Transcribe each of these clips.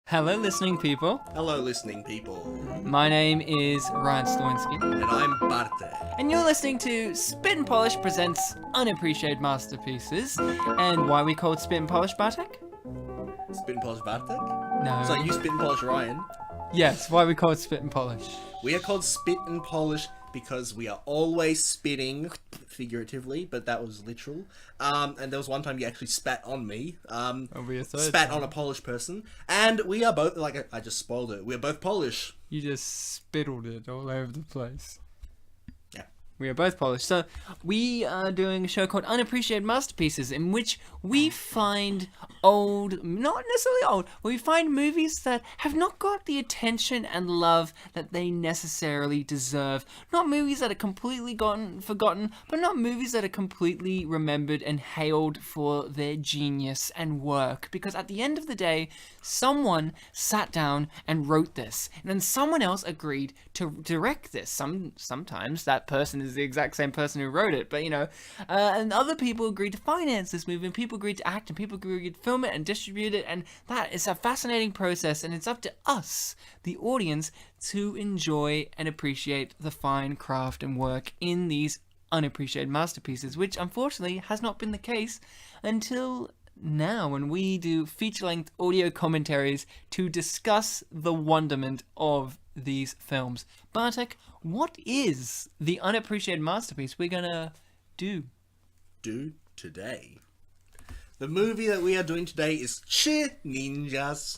Hello, listening people. Hello, listening people. My name is Ryan Sliwinski. And I'm Bartek. And you're listening to Spit and Polish presents Unappreciated Masterpieces. And why we call it Spit and Polish, Bartek? Spit and polish Bartek? No. So you spit and polish Ryan. Yes, why we call it Spit and Polish. We are called spit and polish because we are always spitting, figuratively, but that was literal. And there was one time you actually spat on me. Spat on a Polish person. And we are both, like, I just spoiled it. We're both Polish. You just spittled it all over the place. Yeah. We are both Polish. So we are doing a show called Unappreciated Masterpieces, in which we find old, not necessarily old, but we find movies that have not got the attention and love that they necessarily deserve. Not movies that are completely forgotten, but not movies that are completely remembered and hailed for their genius and work. Because at the end of the day, someone sat down and wrote this, and then someone else agreed to direct this. Sometimes that person is the exact same person who wrote it, but and other people agreed to finance this movie, and people agreed to act, and people agreed to film it and distribute it, and that is a fascinating process, and it's up to us, the audience, to enjoy and appreciate the fine craft and work in these unappreciated masterpieces, which unfortunately has not been the case until now, when we do feature-length audio commentaries to discuss the wonderment of these films. Bartek, what is the unappreciated masterpiece we're gonna do today? The movie that we are doing today is Ninjas.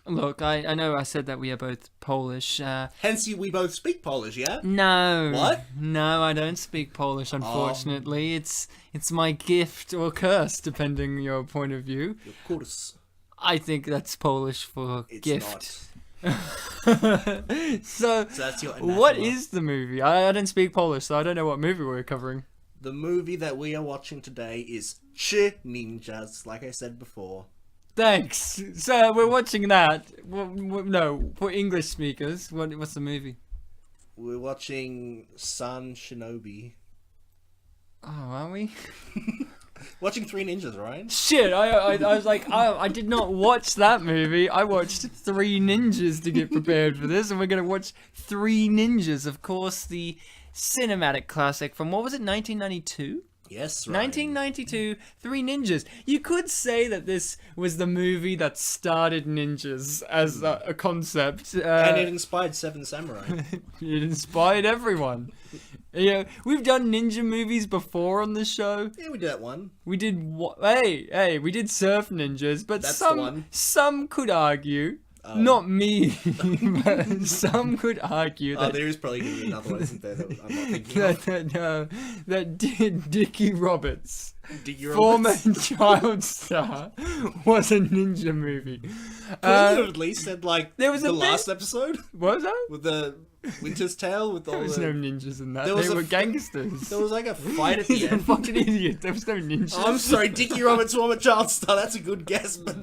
Look, I know I said that we are both Polish. Hence, we both speak Polish, yeah? No. What? No, I don't speak Polish, unfortunately. It's my gift or curse, depending on your point of view. Of course. I think that's Polish for it's gift. Not. So That's your anathema. What is the movie? I don't speak Polish, so I don't know what movie we're covering. The movie that we are watching today is Ninjas, like I said before. Thanks. So we're watching that. No, for English speakers, what's the movie? We're watching San Shinobi. Oh, are we? Watching Three Ninjas, right? Shit, I was like, I did not watch that movie. I watched Three Ninjas to get prepared for this, and we're going to watch Three Ninjas, of course, the cinematic classic from, what was it, 1992? Yes, right. 1992, Three Ninjas. You could say that this was the movie that started ninjas as a concept. And it inspired Seven Samurai. It inspired everyone. We've done ninja movies before on the show. Yeah, we did that one. We did Hey, we did Surf Ninjas, but That's the one. some could argue, not me, but some could argue that there is probably going to be another one, isn't there, that I'm not thinking of. that Dickie Roberts, Dickie former Roberts. child star, was a ninja movie. Couldn't you have at least said, like, there was the a last episode? What was that? With the Winter's Tale? With all There was the... no ninjas in that. There They was were gangsters. There was like a fight at the He's a end. fucking idiot. There was no ninjas. I'm sorry, Dickie Roberts, former child star, that's a good guess, but...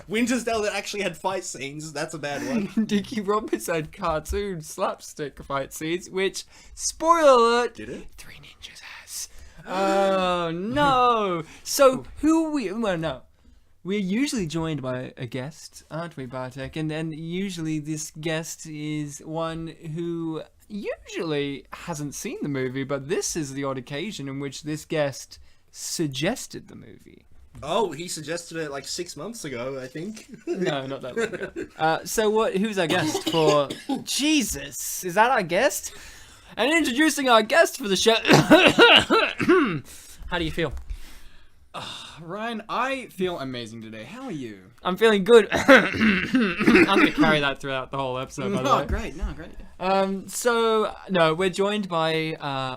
Winter's Tale that actually had fight scenes, that's a bad one. Dickie Roberts had cartoon slapstick fight scenes, which, spoiler alert, Did it? Three Ninjas has. Oh, no. So, we're usually joined by a guest, aren't we, Bartek? And then usually this guest is one who usually hasn't seen the movie, but this is the odd occasion in which this guest suggested the movie. Oh, he suggested it like 6 months ago, I think. No, not that long ago. So who's our guest for... Jesus, is that our guest? And introducing our guest for the show... How do you feel? Ryan, I feel amazing today. How are you? I'm feeling good. I'm going to carry that throughout the whole episode, by the way. Great. We're joined by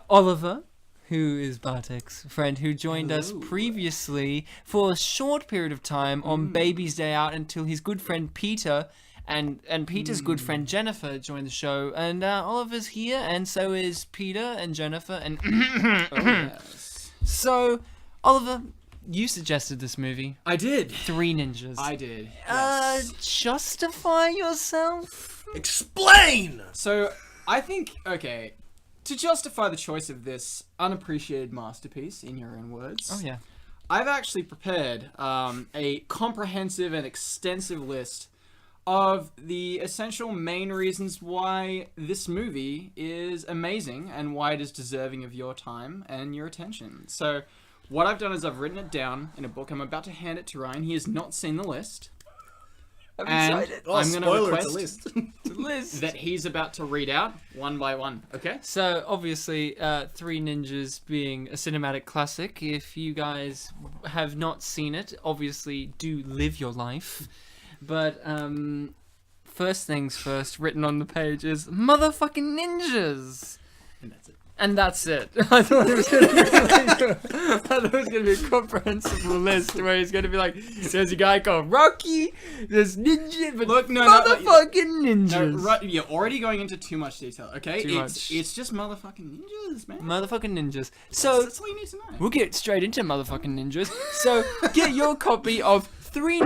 Oliver, who is Bartek's friend, who joined us previously for a short period of time on Baby's Day Out until his good friend Peter and Peter's good friend Jennifer joined the show. And Oliver's here, and so is Peter and Jennifer. And Yes. So, Oliver, you suggested this movie. I did. Three Ninjas. I did. Yes. Justify yourself? Explain! So, I think, okay, to justify the choice of this unappreciated masterpiece, in your own words, Oh, yeah. I've actually prepared a comprehensive and extensive list of the essential main reasons why this movie is amazing and why it is deserving of your time and your attention. So what I've done is I've written it down in a book. I'm about to hand it to Ryan. He has not seen the list. I'm And excited. Oh, I'm going to spoiler, it's a request list. that he's about to read out one by one. Okay? So, obviously, Three Ninjas being a cinematic classic. If you guys have not seen it, obviously do live your life. But, first things first, written on the page is motherfucking ninjas! And that's it. And that's it. I thought it was going to be a comprehensive list where he's going to be like, there's a guy called Rocky, there's ninja, but Look, motherfucking ninjas. No, right, you're already going into too much detail, okay? Too much. It's just motherfucking ninjas, man. Motherfucking ninjas. So, That's all you need to know. we'll get straight into motherfucking ninjas. So, get your copy of Three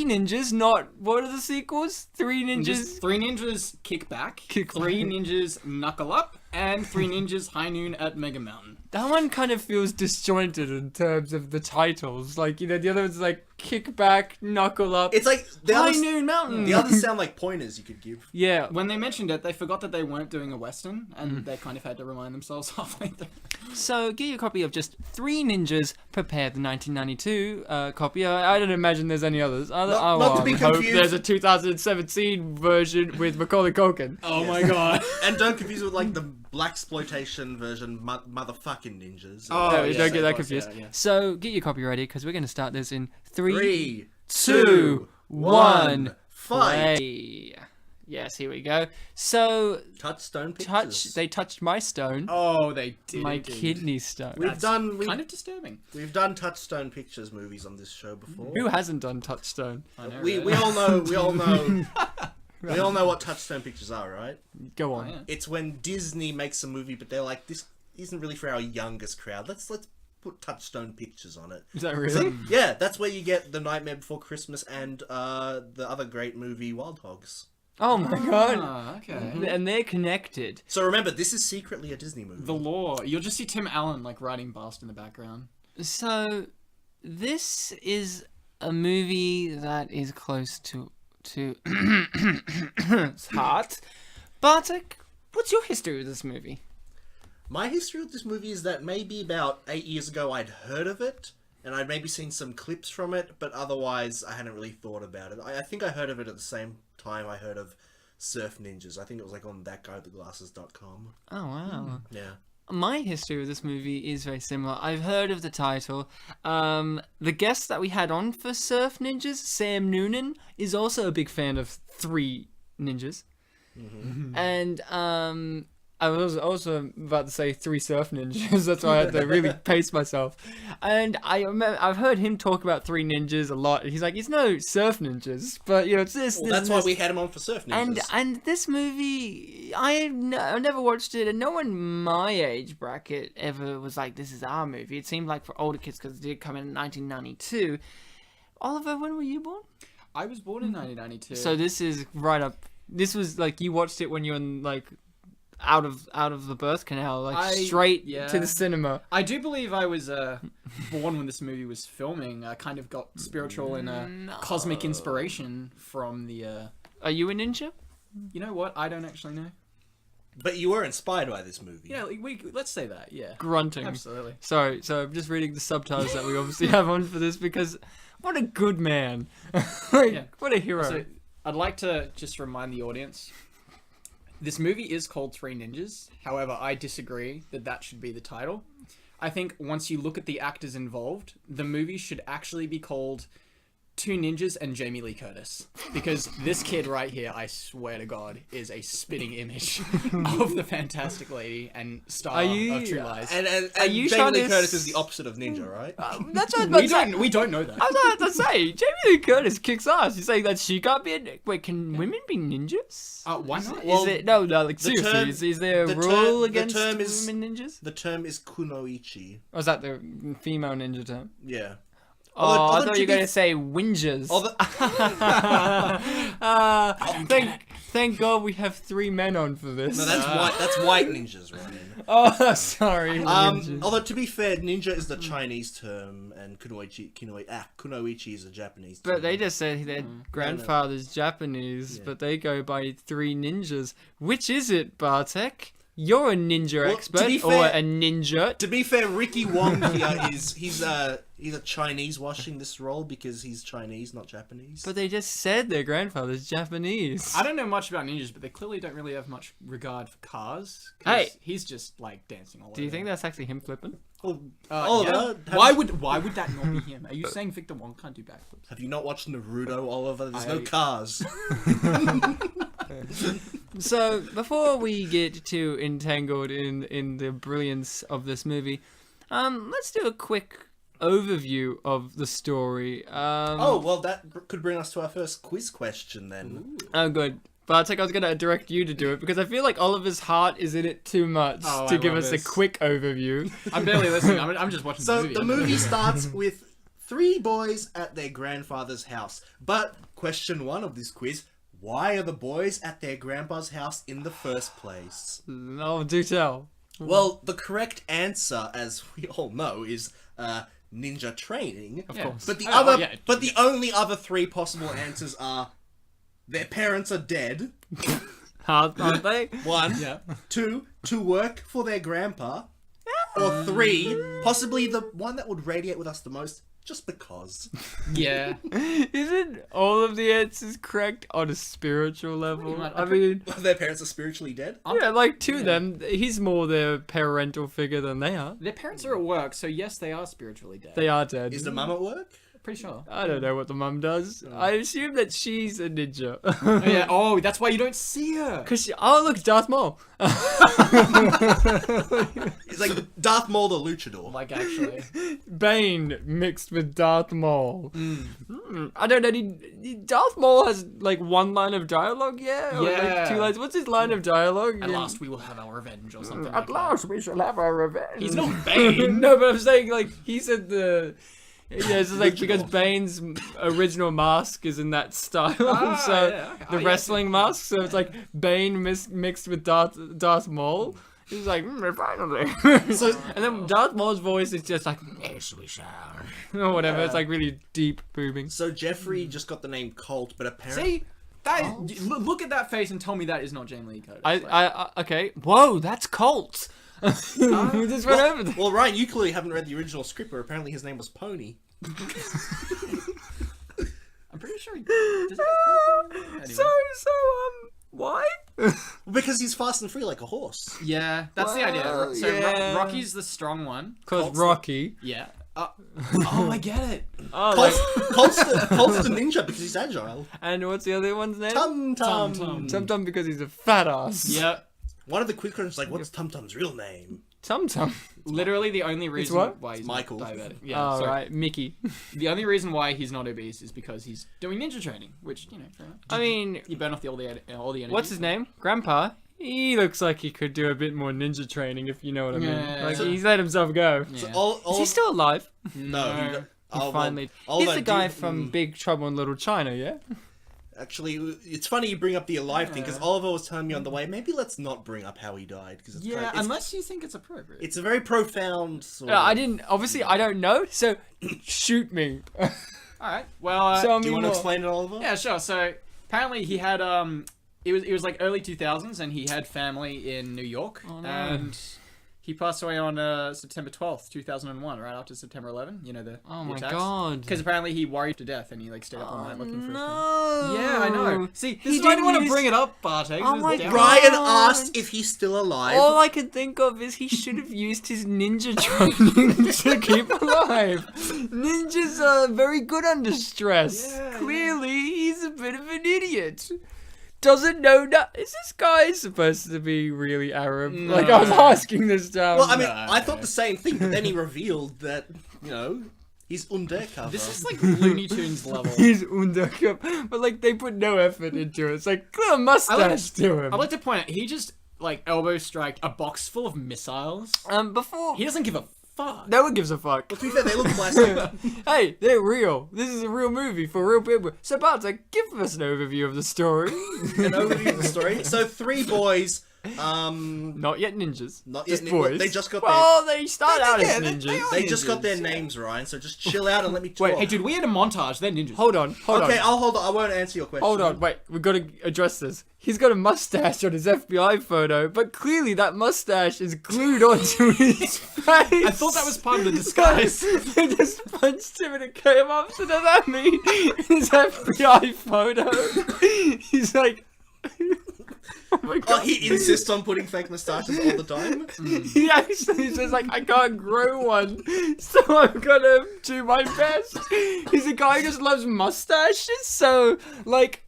Ninjas, not, what are the sequels? Three Ninjas. Just 3 ninjas kick back, Kick 3 back. ninjas knuckle up, and 3 ninjas high noon at Mega Mountain. That one kind of feels disjointed in terms of the titles. Like, you know, the other one's like kick back, knuckle up, It's like the high others, noon mountain. the others sound like pointers you could give. Yeah. When they mentioned it, they forgot that they weren't doing a Western, and they kind of had to remind themselves halfway through. So, get your copy of just Three Ninjas. Prepare the 1992 copy. I don't imagine there's any others. Not to be I hope confused. there's a 2017 version with Macaulay Culkin. Oh my god. And don't confuse it with like the blaxploitation version, motherfucking ninjas. Oh, No, yeah, don't get of that course, confused. yeah. So, get your copy ready because we're going to start this in 3, 3, 2, 2, 1, 1, fight. play. Yes, here we go. So, Touchstone pictures. they touched my stone, Oh, they did. my indeed. kidney stone. We've done Kind of disturbing. we've done Touchstone Pictures movies on this show before. Who hasn't done touchstone? I know, We right? all know we all know what Touchstone Pictures are, right? Go Oh, on. yeah. It's when Disney makes a movie, but they're like, this isn't really for our youngest crowd. Let's put Touchstone Pictures on it. Is that really? So, yeah, that's where you get The Nightmare Before Christmas and the other great movie, Wild Hogs. Oh my god. Ah, okay. And they're connected. So remember, this is secretly a Disney movie. The lore. You'll just see Tim Allen like writing Bast in the background. So, this is a movie that is close to heart. Bartek, what's your history with this movie? My history with this movie is that maybe about 8 years ago I'd heard of it, and I'd maybe seen some clips from it, but otherwise I hadn't really thought about it. I think I heard of it at the same time I heard of Surf Ninjas. I think it was like on thatguywiththeglasses.com. Oh wow. Yeah. My history with this movie is very similar. I've heard of the title. The guest that we had on for Surf Ninjas, Sam Noonan, is also a big fan of Three Ninjas. Mm-hmm. And I was also about to say Three Surf Ninjas. That's why I had to really pace myself. And I've heard him talk about Three Ninjas a lot. He's like, it's no Surf Ninjas, but you know, it's this. Well, this, that's this. why we had him on for Surf Ninjas. And this movie, I've never watched it, and no one my age bracket ever was like, this is our movie. It seemed like for older kids because it did come in 1992. Oliver, when were you born? I was born in 1992. So this is right up. This was like you watched it when you were in, like out of the birth canal, like straight to the cinema. I do believe I was born when this movie was filming. I kind of got spiritual and cosmic inspiration from the. Are you a ninja? You know what? I don't actually know. But you were inspired by this movie. Yeah, let's say that. Yeah. Grunting. Absolutely. Sorry, so I'm just reading the subtitles that we obviously have on for this because what a good man. Like, Yeah. what a hero. So I'd like to just remind the audience. This movie is called Three Ninjas. However, I disagree that should be the title. I think once you look at the actors involved, the movie should actually be called Two Ninjas and Jamie Lee Curtis. Because this kid right here, I swear to God, is a spitting image of the fantastic lady and star of True Lies. And you Jamie trying Lee to Curtis is the opposite of ninja, right? That's what I was about to say. We don't know that. I was about to say, Jamie Lee Curtis kicks ass. You're saying that she can't be a... Wait, can women be ninjas? Why not? Well, Is it... No, like, the seriously, term- is there a the rule term- against the term is- women ninjas? The term is kunoichi. Or is that the female ninja term? Yeah. Oh, Although I to thought you were be- going to say whingers. Although- Thank God we have three men on for this. No, that's white ninjas, Ryan. Oh, sorry. ninjas. Although to be fair, ninja is the Chinese term, and kunoichi is a Japanese term. But they just said their grandfather's Japanese, but they go by three ninjas. Which is it, Bartek? You're a ninja expert, or a ninja. To be fair, Ricky Wong here he's either Chinese washing this role because he's Chinese, not Japanese. But they just said their grandfather's Japanese. I don't know much about ninjas, but they clearly don't really have much regard for cars. Hey, he's just like dancing all over. Do you think that's actually him flipping? Oliver, why would that not be him? Are you saying Victor Wong can't do backflips? Have you not watched Naruto, Oliver? There's no cars. So, before we get too entangled in the brilliance of this movie, let's do a quick overview of the story. That could bring us to our first quiz question then. Ooh. Oh, good. Bartek, I was going to direct you to do it because I feel like Oliver's heart is in it too much to give us a quick overview. I'm barely listening. I'm just watching the movie. So, the movie starts with 3 boys at their grandfather's house. But, question 1 of this quiz... Why are the boys at their grandpa's house in the first place? No, do tell. Well, the correct answer, as we all know, is ninja training. Of course. But the only other 3 possible answers are their parents are dead. Aren't they? 1, 2, to work for their grandpa, or 3, possibly the one that would radiate with us the most. Just because. Yeah. Isn't all of the answers correct on a spiritual level? I mean... Their parents are spiritually dead? Yeah, like to them, he's more their parental figure than they are. Their parents are at work, so yes, they are spiritually dead. They are dead. Is the mum at work? Pretty sure. I don't know what the mum does. I assume that she's a ninja. That's why you don't see her. Look, Darth Maul. It's like Darth Maul the luchador. Like, actually. Bane mixed with Darth Maul. I don't know. Darth Maul has like 1 line of dialogue, yeah? Or like 2 lines. What's his line of dialogue? At last we will have our revenge or something. At last we shall have our revenge. He's not Bane. No, but I'm saying like he said the... Yeah, it's like because Bane's original mask is in that style, the wrestling mask. So it's like Bane mixed with Darth Maul. He's like, finally. And then Darth Maul's voice is just like, yes, we shall, or whatever. Yeah. It's like really deep booming. So Jeffrey just got the name Colt, but apparently. See, look at that face and tell me that is not Jamie Lee Curtis. Okay. Whoa, that's Colt. Just went over there. Well, Ryan, you clearly haven't read the original script, where apparently his name was Pony. I'm pretty sure he does. Anyway. Why? Because he's fast and free like a horse. Yeah, that's the idea. So Rocky's the strong one. Because Rocky. Yeah. I get it. Colt's the ninja because he's agile. And what's the other one's name? Tum Tum. Tum Tum because he's a fat ass. Yep. One of the quick questions is like, what's Tum Tum's real name? Tum Tum. Literally the only reason why he's Michael. diabetic. Yeah, right, Mickey. The only reason why he's not obese is because he's doing ninja training, which, fair enough. I mean... You burn off all the energy. What's his name? Grandpa? He looks like he could do a bit more ninja training, if you know what I mean. Yeah. Like, he's let himself go. Yeah. So is he still alive? No. He finally... He's the guy from Big Trouble in Little China, yeah? Actually, it's funny you bring up the alive thing, because Oliver was telling me on the way, maybe let's not not bring up how he died. Cause unless you think it's appropriate. It's a very profound sort I didn't... Obviously, I don't know, so shoot me. Alright, well... do you want to explain it, Oliver? Yeah, sure. So, apparently he had... It was like early 2000s, and he had family in New York. Oh, no. And he passed away on September 12th, 2001, right after September 11. You know, the my attacks. God. Because apparently he worried to death, and he stayed up all night looking for his no. Yeah, I know. See, this is why I didn't want to bring it up, Bartek. Oh my God. Ryan asked if he's still alive. All I can think of is he should have used his ninja training to keep alive. Ninjas are very good under stress. Yeah, Clearly, he's a bit of an idiot. Doesn't know that. Is this guy supposed to be really Arab? No. Like, I was asking this down. Well, I mean, I thought the same thing, but then he revealed that, he's undercover. This is like Looney Tunes level. He's undercover. But, like, they put no effort into it. It's like, put a mustache to him. I'd like to point out, he just, elbow striked a box full of missiles. Before... He doesn't give a fuck. No one gives a fuck. But to be fair, they look plastic. Hey, they're real. This is a real movie for real people. So, Bartek, give us an overview of the story. An overview of the story. So, 3 boys Not yet ninjas. Not just yet. boys. They just got Well, they start out as they ninjas. are They just got ninjas, their yeah. names, Ryan. So just chill out and let me talk. Wait, Hey, dude, we had a montage. They're ninjas. Hold on. Okay, I'll hold on. I won't answer your question. Hold on, wait, we've got to address this. He's got a mustache on his FBI photo, but clearly that mustache is glued onto his face. I thought that was part of the disguise. They just punched him and it came off, so does that mean his FBI photo? He's like... Oh my Oh, god. he insists on putting fake mustaches all the time. He actually says like, I can't grow one, so I'm gonna do my best. He's a guy who just loves mustaches, so like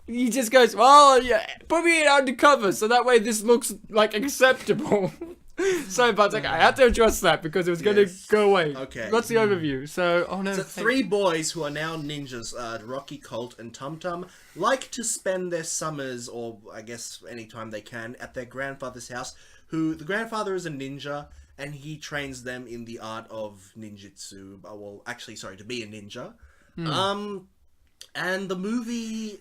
he just goes, well, yeah, put me in undercover, so that way this looks like acceptable. So, but like, I had to address that because it was gonna Yes. go away. Okay. That's the overview. So, oh no. So three boys who are now ninjas, Rocky, Colt, and Tum Tum, like to spend their summers, or I guess any time they can, at their grandfather's house. Who the grandfather is a ninja, and he trains them in the art of ninjutsu. Well, actually, sorry, to be a ninja. And the movie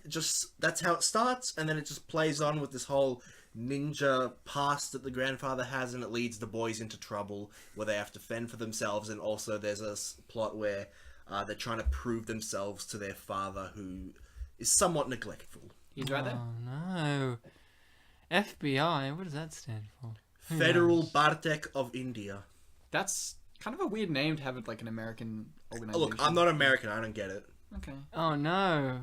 that's how it starts, and then it just plays on with this whole ninja past that the grandfather has, and it leads the boys into trouble where they have to fend for themselves. And also there's a plot where they're trying to prove themselves to their father, who is somewhat neglectful. He's right there. Oh no. FBI, what does that stand for? Who Federal knows? Bartek of India. That's kind of a weird name to have it like an American organization. Look, I'm not American, I don't get it. Okay. Oh no.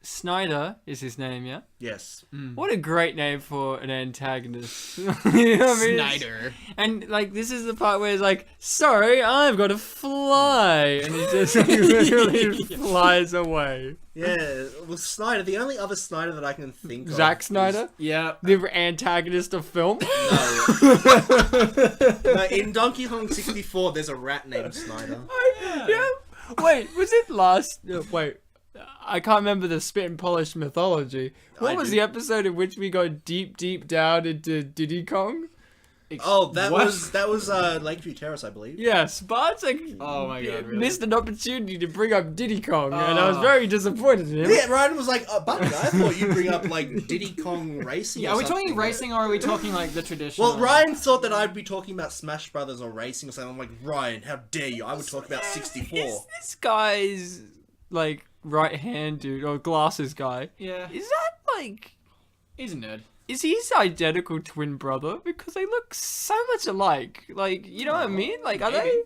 Snyder is his name, yeah? Yes. What a great name for an antagonist. You know what I mean? Snyder. And like this is the part where it's like, sorry, I've got to fly, and he just like, literally flies away. Yeah, well, Snyder, the only other Snyder that I can think of. Zack Snyder, Yeah. the antagonist of film. No, in Donkey Kong 64, there's a rat named Snyder. Yeah. Wait, was it last? Wait, I can't remember the Spit and Polish mythology. What I was do. the episode in which we go deep down into Diddy Kong? Oh, that What? was Lakeview Terrace, I believe. Yes, Bartek Oh my god, really? missed an opportunity to bring up Diddy Kong, and I was very disappointed in him. Yeah, Ryan was like, Bucky, I thought you'd bring up, like, Diddy Kong Racing Yeah, or are we something. talking racing or are we talking like the traditional? Well, Ryan thought that I'd be talking about Smash Brothers or racing or something. I'm like, Ryan, how dare you? I would talk about 64. Is this guy's like right hand dude or glasses guy? Yeah. Is that like? He's a nerd. Is he his identical twin brother? Because they look so much alike. Like, you know what I mean? Like, are Maybe. they?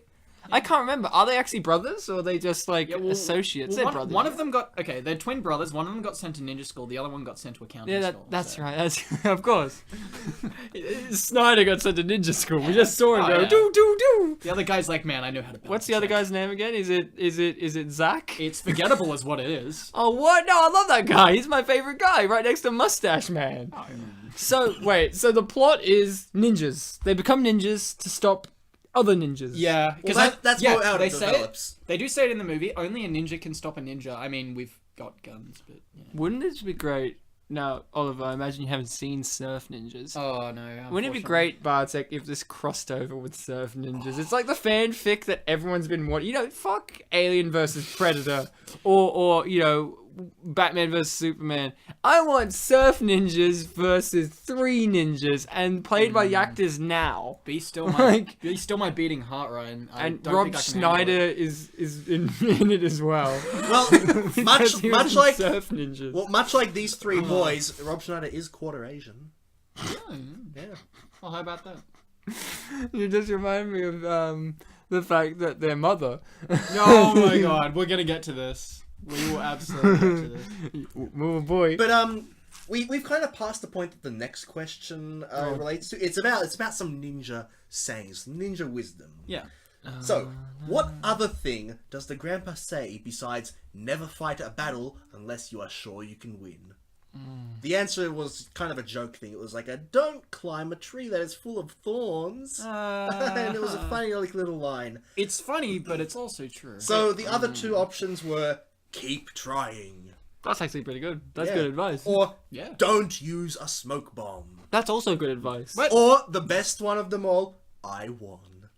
I can't remember. Are they actually brothers or are they just like Yeah, well, associates? well, They're brothers. one of them got they're twin brothers. One of them got sent to ninja school. The other one got sent to accounting Yeah, school. that's so. right. That's of course. Snyder got sent to ninja school. We just saw him Oh, go yeah. do. The other guy's like, man, I know how to. What's the other guy's name again? Is it Zach? It's forgettable, is what it is. Oh what? No, I love that guy. He's my favorite guy, right next to Mustache Man. So wait, so the plot is ninjas. They become ninjas to stop other ninjas. Yeah, Well, that's more how they it say develops. They do say it in the movie. Only a ninja can stop a ninja. I mean, we've got guns, but yeah. Wouldn't it be great? Now, Oliver, I imagine you haven't seen Surf Ninjas. Oh no! Wouldn't it be unfortunately. great, Bartek, if this crossed over with Surf Ninjas? It's like the fanfic that everyone's been wanting. You know, fuck Alien versus Predator, or you know, Batman versus Superman. I want Surf Ninjas versus Three Ninjas, and played by the actors now. Be still my Like- be still my beating heart, Ryan. I And don't Rob think I can Schneider handle it. is in it as well. Well, Because he was much in like Surf Ninjas. well, much like these three boys, Rob Schneider is quarter Asian. Yeah. Well, how about that? You just remind me of the fact that their mother. Oh my god, we're gonna get to this. We will absolutely get to this. Oh boy. But we've kind of passed the point that the next question relates to. It's about some ninja sayings, ninja wisdom. Yeah. So, what other thing does the grandpa say besides never fight a battle unless you are sure you can win? The answer was kind of a joke thing. It was like a don't climb a tree that is full of thorns. And it was a funny little line. It's funny, but it's also true. So the other two options were keep trying. That's actually pretty good. That's Yeah. good advice. Or Yeah. don't use a smoke bomb. That's also good advice. What? Or the best one of them all, I won.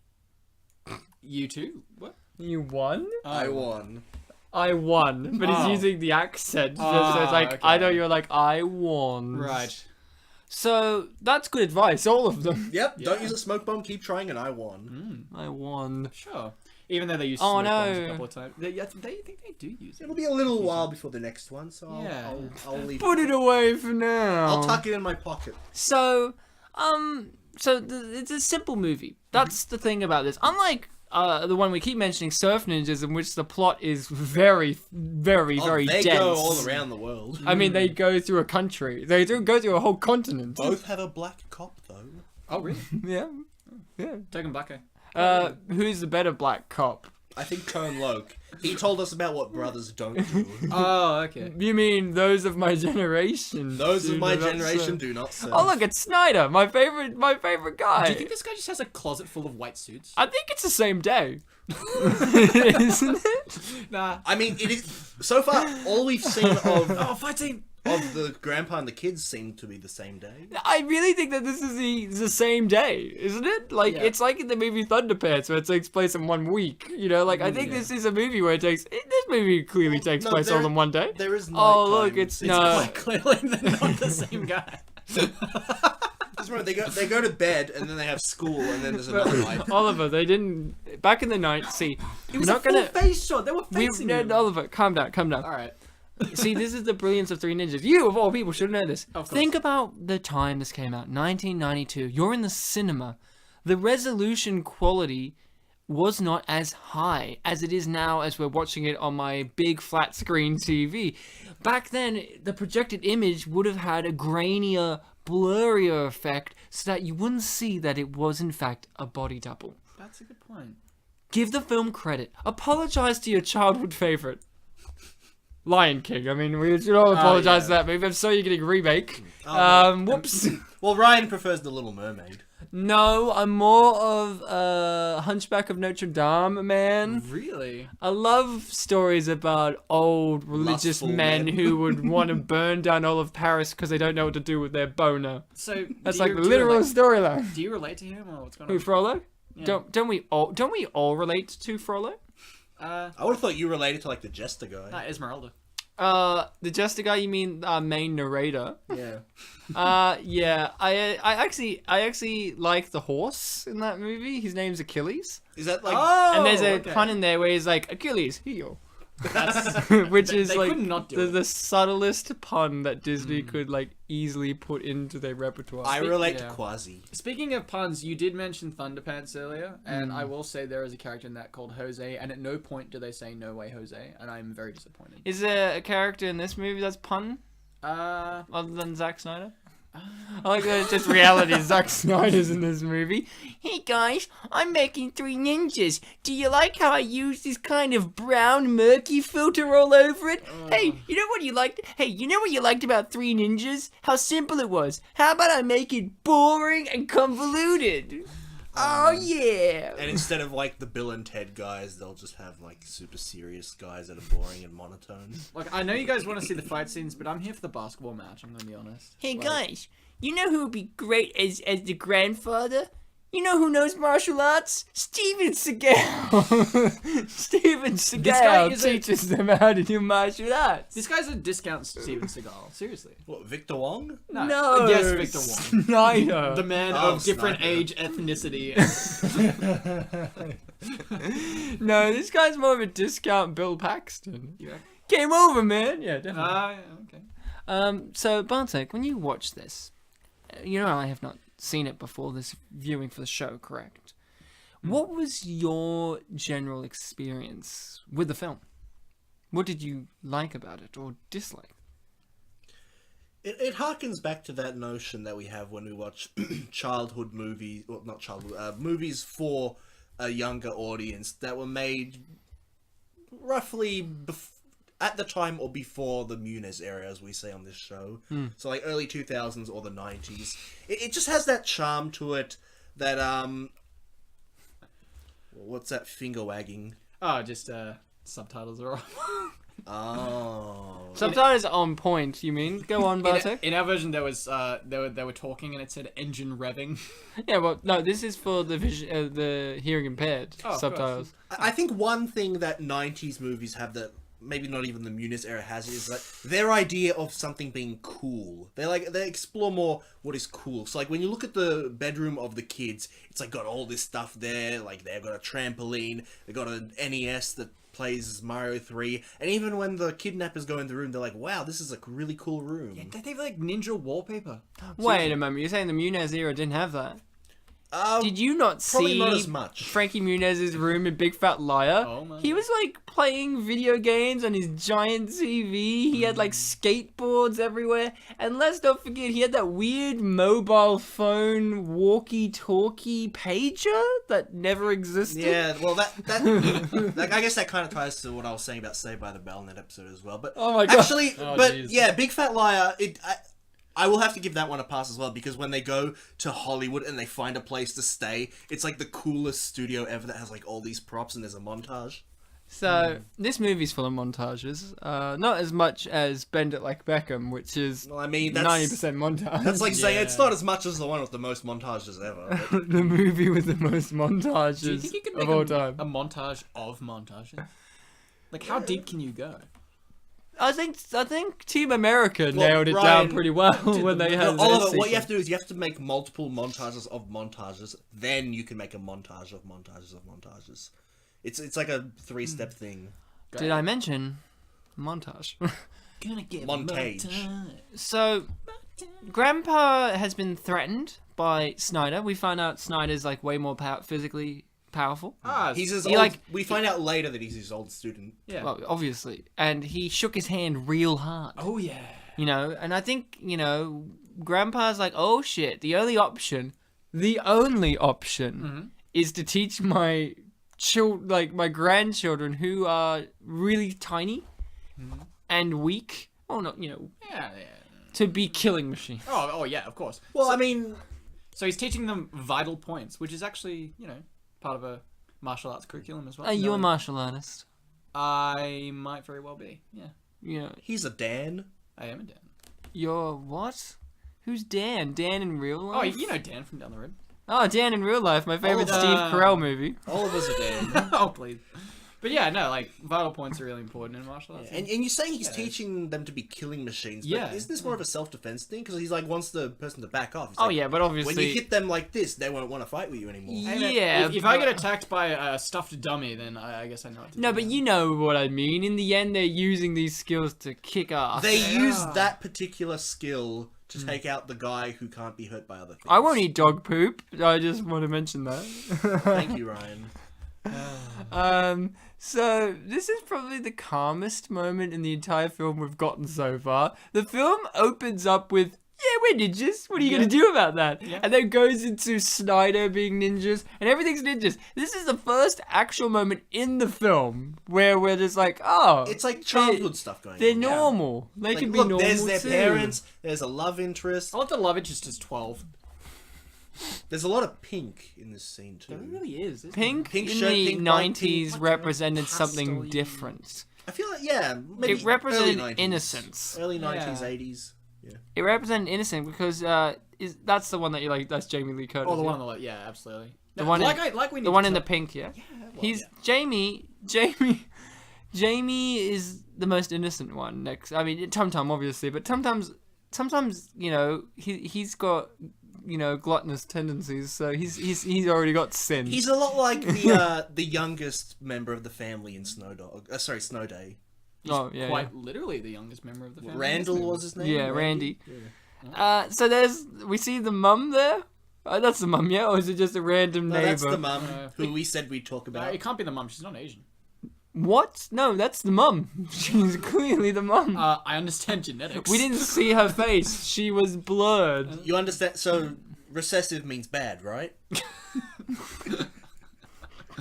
You too? What? You won? I won. I won. But Oh. he's using the accent. So Ah, it's like, okay. I know you're like, I won. Right. So that's good advice, all of them. Yep, don't use a smoke bomb, keep trying, and I won. I won. Sure. Even though they use Oh, smoke bombs no. a couple of times. They think they do use it. It'll be a little while before the next one, so Yeah. I'll leave Put it away for now. I'll tuck it in my pocket. So, it's a simple movie. That's the thing about this. Unlike the one we keep mentioning, Surf Ninjas, in which the plot is very, very, very They dense. go all around the world. I mean, they go through a country. They do go through a whole continent. Both have a black cop, though. Oh, really? Yeah. Yeah. Token Bucko. Who's the better black cop? I think Cone Loke. He told us about what brothers don't do. Oh, okay. You mean those of my generation? Those of do my not generation serve. do not serve. Oh, look, it's Snyder, my favorite guy. Do you think this guy just has a closet full of white suits? I think it's the same day. Isn't it? Nah. I mean, it is... So far, all we've seen Oh, fight scene! of the grandpa and the kids seem to be the same day. I really think that this is the same day, isn't it? Like, Yeah. it's like in the movie Thunderpants, where it takes place in 1 week. You know, like, I think this is a movie where this movie clearly takes No, place all in one day. There is Oh, nighttime. look, it's no. Clearly they're not the same guy. Just remember, they go to bed, and then they have school, and then there's another night. Oliver, they didn't. Back in the night, see, It was we're a not full gonna. face shot. They were facing him. Oliver, calm down. All right. See, this is the brilliance of Three Ninjas. You, of all people, should know this. Of course. Think about the time this came out, 1992. You're in the cinema. The resolution quality was not as high as it is now as we're watching it on my big flat screen TV. Back then, the projected image would have had a grainier, blurrier effect so that you wouldn't see that it was, in fact, a body double. That's a good point. Give the film credit. Apologize to your childhood favorite. Lion King. I mean, we should all apologize yeah. to that movie. I'm sorry you're getting a remake. Whoops. Well, Ryan prefers The Little Mermaid. No, I'm more of a Hunchback of Notre Dame man. Really? I love stories about old religious Lustful men men. who would want to burn down all of Paris because they don't know what to do with their boner. So That's do like you- the do you literal relate- storyline. Do you relate to him or what's going Who, on? Frollo? Yeah. Don't we all relate to Frollo? I would have thought you related to, like, the Jester guy. Esmeralda. The Jester guy, you mean main narrator? Yeah. Yeah. I actually like the horse in that movie. His name's Achilles. Is that, like... And there's a pun in there where he's like, Achilles, heel. That's Which is they like could not do it. the subtlest pun that Disney could like easily put into their repertoire. I relate yeah. to Quasi. Speaking of puns, you did mention Thunderpants earlier, and I will say there is a character in that called Jose, and at no point do they say "No way, Jose," and I'm very disappointed. Is there a character in this movie that's pun Uh, other than Zack Snyder? I like that it's just reality. Zack Snyder's in this movie. Hey guys, I'm making Three Ninjas. Do you like how I use this kind of brown murky filter all over it? Hey, you know what you liked? Hey, you know what you liked about Three Ninjas? How simple it was. How about I make it boring and convoluted? Oh yeah. And instead of, like, the Bill and Ted guys, they'll just have, like, super serious guys that are boring and monotone. look, I know you guys want to see the fight scenes, but I'm here for the basketball match. I'm gonna be honest. Hey Like, guys, you know who would be great as the grandfather? You know who knows martial arts? Steven Seagal. Steven guy Seagal is a- teaches them how to do martial arts. This guy's a discount Steven Seagal. Seriously. What, Victor Wong? No, Yes, Victor Wong. Snyder. The man Oh, of different Snyder. age, ethnicity. No, this guy's more of a discount Bill Paxton. Yeah. Came over, man. Yeah, definitely. Okay. So Bartek, when you watch this, you know I have not seen it before this viewing for the show, correct? What was your general experience with the film? What did you like about it or dislike? It harkens back to that notion that we have when we watch childhood movies, well, not childhood, movies for a younger audience that were made roughly at the time or before the Muniz era, as we say on this show. So like early 2000s or the 90s. It just has that charm to it that, what's that finger wagging? Oh, just subtitles are off. Oh. Subtitles are on point, you mean? Go on, Bartek. In our version, there was they were talking and it said engine revving. Yeah, well, no, this is for the the hearing impaired Oh, of subtitles. I think one thing that 90s movies have that maybe not even the Muniz era has is that their idea of something being cool. They explore more what is cool. So like when you look at the bedroom of the kids, it's like got all this stuff there. Like they've got a trampoline, they've got an NES that plays Mario 3, and even when the kidnappers go in the room, they're like, "Wow, this is a really cool room." Yeah, they have like ninja wallpaper. Wait a moment, you're saying the Muniz era didn't have that? Did you not probably see not as much. Frankie Muniz's room in Big Fat Liar? Oh my He was like playing video games on his giant TV. He had like skateboards everywhere. And let's not forget, he had that weird mobile phone walkie-talkie pager that never existed. Yeah, well, that like, I guess that kind of ties to what I was saying about Saved by the Bell in that episode as well. But Oh my god. actually, Oh, but jeez. yeah, Big Fat Liar. I will have to give that one a pass as well, because when they go to Hollywood and they find a place to stay, it's like the coolest studio ever that has like all these props and there's a montage. So, this movie's full of montages. Not as much as Bend It Like Beckham, which is Well, I mean, that's 90% montage. That's like saying Yeah. it's not as much as the one with the most montages ever. But the movie with the most Do you montages think you could make of all a time. montage of montages? Like, how deep can you go? I think Team America nailed it Ryan down pretty well when they had No, Oliver, their what you sequence. have to do is you have to make multiple montages of montages. Then you can make a montage of montages of montages. It's like a 3-step thing. Did I mention montage? Gonna get Montage. So, Grandpa has been threatened by Snyder. We find out Snyder's like way more physically powerful. He's his He, old, like- we find out later that he's his old student. Yeah. Well, obviously. And he shook his hand real hard. Oh yeah. You know, and I think, you know, Grandpa's like, oh shit, the only option is to teach my my grandchildren who are really tiny and weak. Oh, no, you know, Yeah. to be killing machines. Oh yeah, of course. Well, I mean, So he's teaching them vital points, which is actually, part of a martial arts curriculum as well. Are you a Knowing- martial artist? I might very well be. Yeah, You know, he's a Dan. I am a Dan. you're what? Who's Dan? Dan in real Oh, life? you know Dan from down the road. Oh, Dan in real life, my favorite Oh, Steve Carell movie. All of us are Dan. Oh please. But yeah, no, like vital points are really important in martial arts. And you're saying he's teaching them to be killing machines, but Yeah. isn't this more of a self-defense thing? Because he's like wants the person to back off. He's Oh like, yeah, but obviously when you hit them like this, they won't want to fight with you anymore. Yeah, If I but- get attacked by a stuffed dummy, then I guess I know what to No, do. but you know what I mean. In the end, they're using these skills to kick ass. They Yeah. use that particular skill to take out the guy who can't be hurt by other things. I won't eat dog poop. I just want to mention that. Thank you, Ryan. So this is probably the calmest moment in the entire film we've gotten so far. The film opens up with, yeah, we're ninjas. What are you Yeah. going to do about that? Yeah. And then goes into Snyder being ninjas, and everything's ninjas. This is the first actual moment in the film where we're just like, oh, It's like childhood stuff going they're on. normal. They Like, can be look, normal there's their too. parents, there's a love interest. I love the love interest is 12. There's a lot of pink in this scene too. There really is. Isn't Pink, Pink in shirt, the pink belt, 90s pink- represented something pastel-y. different. I feel like, yeah, maybe It represented early 90s. innocence. Early Yeah. 90s, 80s. Yeah. It represented innocent because that's the one that you like. That's Jamie Lee Curtis. Oh, the yeah? one on the left. Yeah, absolutely. The No, one in- like we need The one to in the tell- pink, yeah. well, He's yeah. Jamie is the most innocent one. Next, I mean, Tum Tum obviously, but sometimes you know he's got gluttonous tendencies, so he's already got sin. He's a lot like the youngest member of the family in Snow Day. oh yeah, Quite literally the youngest member of the family. Randall was his name? yeah, Randy. Yeah. So we see the mum there. That's the mum, yeah, or is it just a random No, neighbor? that's the mum who we said we'd talk No, about. it can't be the mum. She's not Asian. What? No, that's the mum. She's clearly the mum. I understand genetics. We didn't see her face. She was blurred. You understand? So, recessive means bad, right?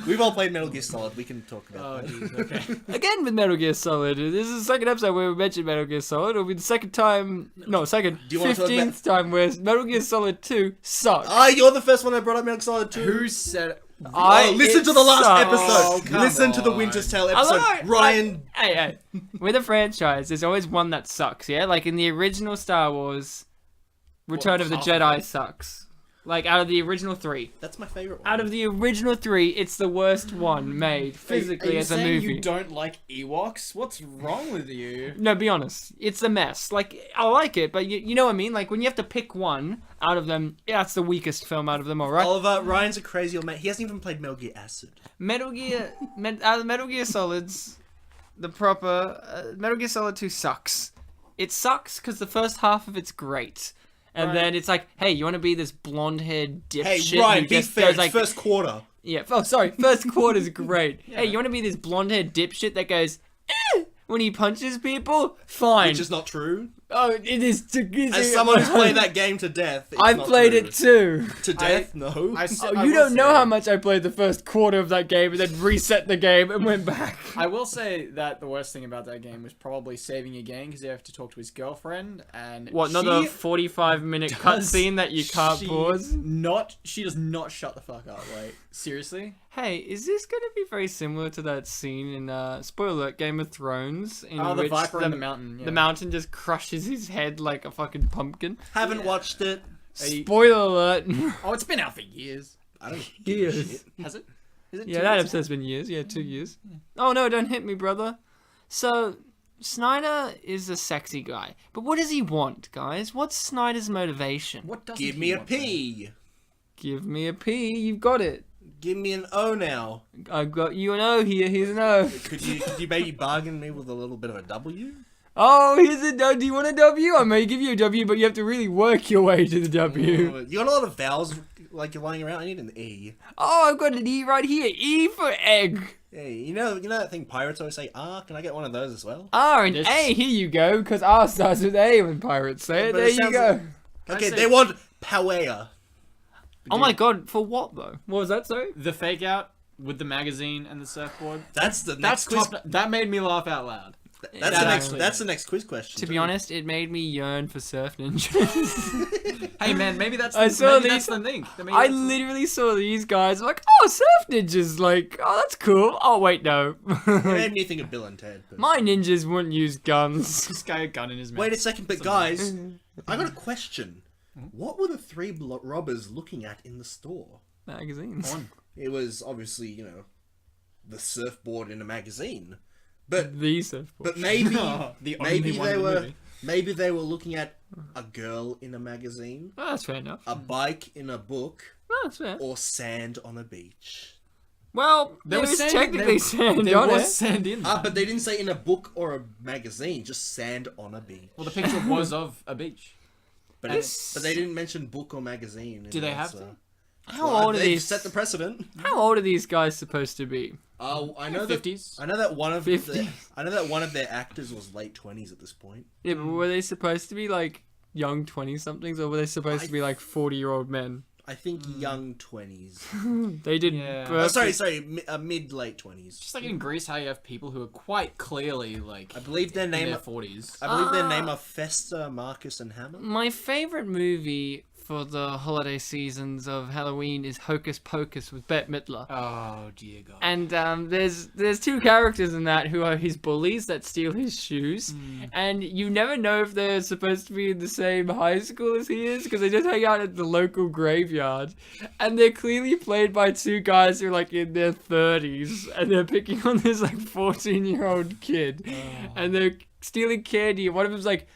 We've all played Metal Gear Solid. We can talk Oh, about that. jeez. Okay. Again with Metal Gear Solid. This is the second episode where we mentioned Metal Gear Solid. It'll be the second time, no, second, Do you wanna talk 15th time where Metal Gear Solid 2 sucks. You're the first one that brought up Metal Gear Solid 2. Who said? Listen to the last sucks. episode. Oh, come Listen to the on. Winter's Tale I episode. love it. Ryan. Hey, with a franchise, there's always one that sucks, yeah? Like in the original Star Wars, Return of the half of Jedi it? sucks. Like, out of the original 3. That's my favorite one. Out of the original 3, it's the worst one made physically as a movie. Are you saying you don't like Ewoks? What's wrong with you? No, be honest. It's a mess. Like, I like it, but you know what I mean? Like, when you have to pick one out of them, that's the weakest film out of them all, right? Oliver, Ryan's a crazy old man. He hasn't even played Metal Gear Acid. Out of the Metal Gear Solids, the proper... Metal Gear Solid 2 sucks. It sucks because the first half of it's great. And then it's like, hey, you want to be this blonde-haired dipshit? Hey, Ryan, who be just fair. goes It's like, first quarter. Yeah. Oh, sorry. First quarter's great. Hey, you want to be this blonde-haired dipshit that goes when he punches people? Fine. Which is not true. Oh, it is. As someone who's played that game to death, it's I've not played true. it too. To death? No. You don't know how much I played the first quarter of that game and then reset the game and went back. I will say that the worst thing about that game was probably saving your game because you have to talk to his girlfriend and What? Another 45-minute cutscene that you can't pause? She does not shut the fuck up. Like, seriously? Hey, is this going to be very similar to that scene in spoiler alert, Game of Thrones? In Oh, the which Viper in the mountain. Yeah. The mountain just crushes his head like a fucking pumpkin. Haven't watched it. Spoiler alert. Oh, it's been out for years. I don't give a shit. Has it? Is it Yeah, that episode's been years. Yeah, 2 years. Oh no, don't hit me, brother. So, Snyder is a sexy guy. But what does he want, guys? What's Snyder's motivation? What does Give me a P. Give me a P. You've got it. Give me an O now. I've got you an O here. Here's an O. Could you maybe bargain me with a little bit of a W? Oh, here's a W. Do you want a W? I may give you a W, but you have to really work your way to the W. You got a lot of vowels like you're lying around. I need an E. Oh, I've got an E right here. E for egg. Hey, you know that thing pirates always say, can I get one of those as well? R and A. Here you go, because R starts with A when pirates say it. But There it you sounds go. Okay, they want Powea. Oh my god, for what though? What was that, sorry? The fake out with the magazine and the surfboard. That's the next quiz. That made me laugh out loud. That's the next quiz question. To be honest, it made me yearn for surf ninjas. Hey man, maybe that's I saw maybe these- that's the thing. I literally saw these guys like, oh, surf ninjas, like, oh, that's cool. Oh, wait, no. It made me think of Bill and Ted. But... My ninjas wouldn't use guns. This guy a gun in his mouth. Wait a second, but guys, I got a question. What were the three robbers looking at in the store? Magazines. It was obviously, the surfboard in a magazine. But The surfboard. but maybe The only one in the movie. maybe they were looking at a girl in a magazine, Oh, that's fair enough. a bike in a book, Oh, that's fair. or sand on a beach. Well, there was technically sand there on was it. sand in there. But they didn't say in a book or a magazine, just sand on a beach. Well, the picture was of a beach. But but they didn't mention book or magazine. Do they have to? How old are They these? set the precedent. How old are these guys supposed to be? I know that 50s. I know that one of 50s. I know that one of their actors was late 20s at this point. Yeah, but were they supposed to be like young 20-somethings, or were they supposed to be like 40-year-old men? I think young 20s. They did. Yeah. Sorry, mid late 20s. Just like in Greece, how you have people who are quite clearly like I believe their in name. their 40s. I believe their name are Festa, Marcus, and Hammer. My favorite movie for the holiday seasons of Halloween is Hocus Pocus with Bette Midler. Oh dear God. And there's two characters in that who are his bullies that steal his shoes, and you never know if they're supposed to be in the same high school as he is because they just hang out at the local graveyard, and they're clearly played by two guys who are like in their 30s, and they're picking on this like 14-year-old kid, and they're stealing candy. And one of them's like,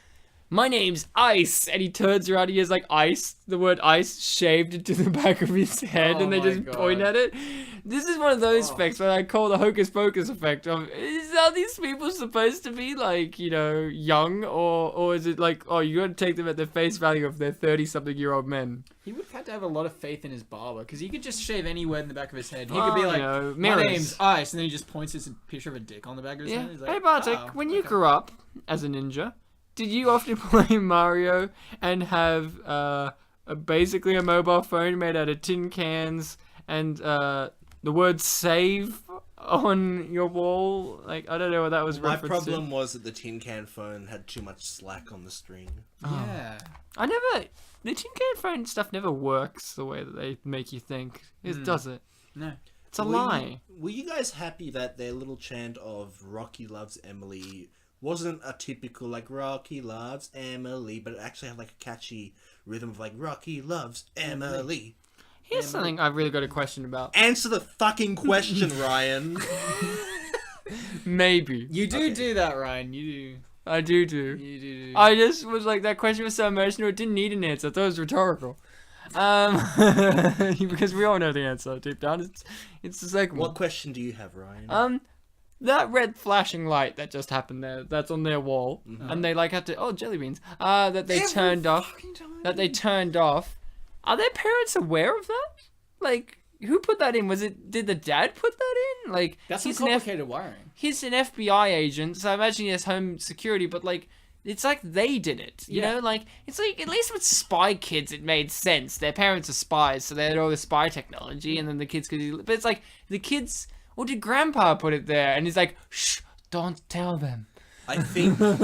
my name's Ice, and he turns around, he has like ice, the word ice shaved into the back of his head, and they my just God. point at it. This is one of those effects that I call the Hocus Pocus effect of, are these people supposed to be like, young, or is it like, oh, you gotta take them at their face value of their 30-something-year-old men? He would have had to have a lot of faith in his barber because he could just shave anywhere in the back of his head. He could be like, my mirrors. name's Ice, and then he just points at a picture of a dick on the back of his Yeah. head. He's like, Hey Bartek, "Oh, when you okay." grew up as a ninja, did you often play Mario and have basically a mobile phone made out of tin cans and the word save on your wall? Like, I don't know what that was My referenced to. problem was that the tin can phone had too much slack on the string. Yeah. The tin can phone stuff never works the way that they make you think. It does it. No. It's a lie. Were you guys happy that their little chant of Rocky loves Emily wasn't a typical like Rocky loves Emily, but it actually had like a catchy rhythm of like Rocky loves Emily. Here's something I've really got a question about. Answer the fucking question, Ryan. Maybe. You do that, Ryan. You do. I do. You do. I just was like, that question was so emotional, it didn't need an answer. I thought it was rhetorical. Because we all know the answer deep down. It's the second one. What question do you have, Ryan? That red flashing light that just happened there, that's on their wall, and they like had to, jelly beans, that they turned off. Are their parents aware of that? Like, who put that in? Did the dad put that in? Like, That's some complicated wiring. He's an FBI agent, so I imagine he has home security, but like, it's like they did it, you know? Like, it's like, at least with Spy Kids, it made sense. Their parents are spies, so they had all the spy technology, and then the kids could... But it's like, the kids... Or did Grandpa put it there? And he's like, shh, don't tell them. I think... well,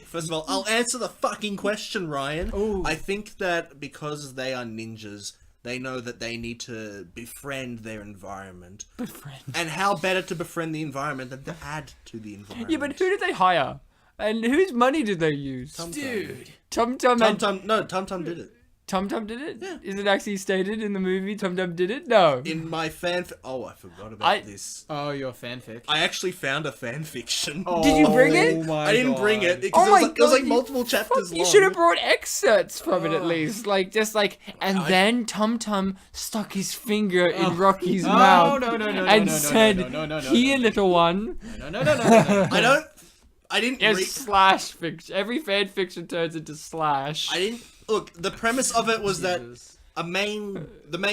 first of all, I'll answer the fucking question, Ryan. Ooh. I think that because they are ninjas, they know that they need to befriend their environment. And how better to befriend the environment than to add to the environment? Yeah, but who did they hire? And whose money did they use? Dude. Tum Tum Tum did it. Tum Tum did it? Yeah. Is it actually stated in the movie Tum Tum did it? No. In my oh, I forgot about this. Oh, your fanfic. I actually found a fan fiction. Did you bring it? I didn't bring it because Oh my it was like God, multiple chapters long. You should have brought excerpts from it at least. Like, just like, and then Tum Tum stuck his finger in Rocky's mouth and said, "Here, little one." No. I didn't read... slash fiction. Every fan fiction turns into slash. I didn't... Look, the premise of it was that the main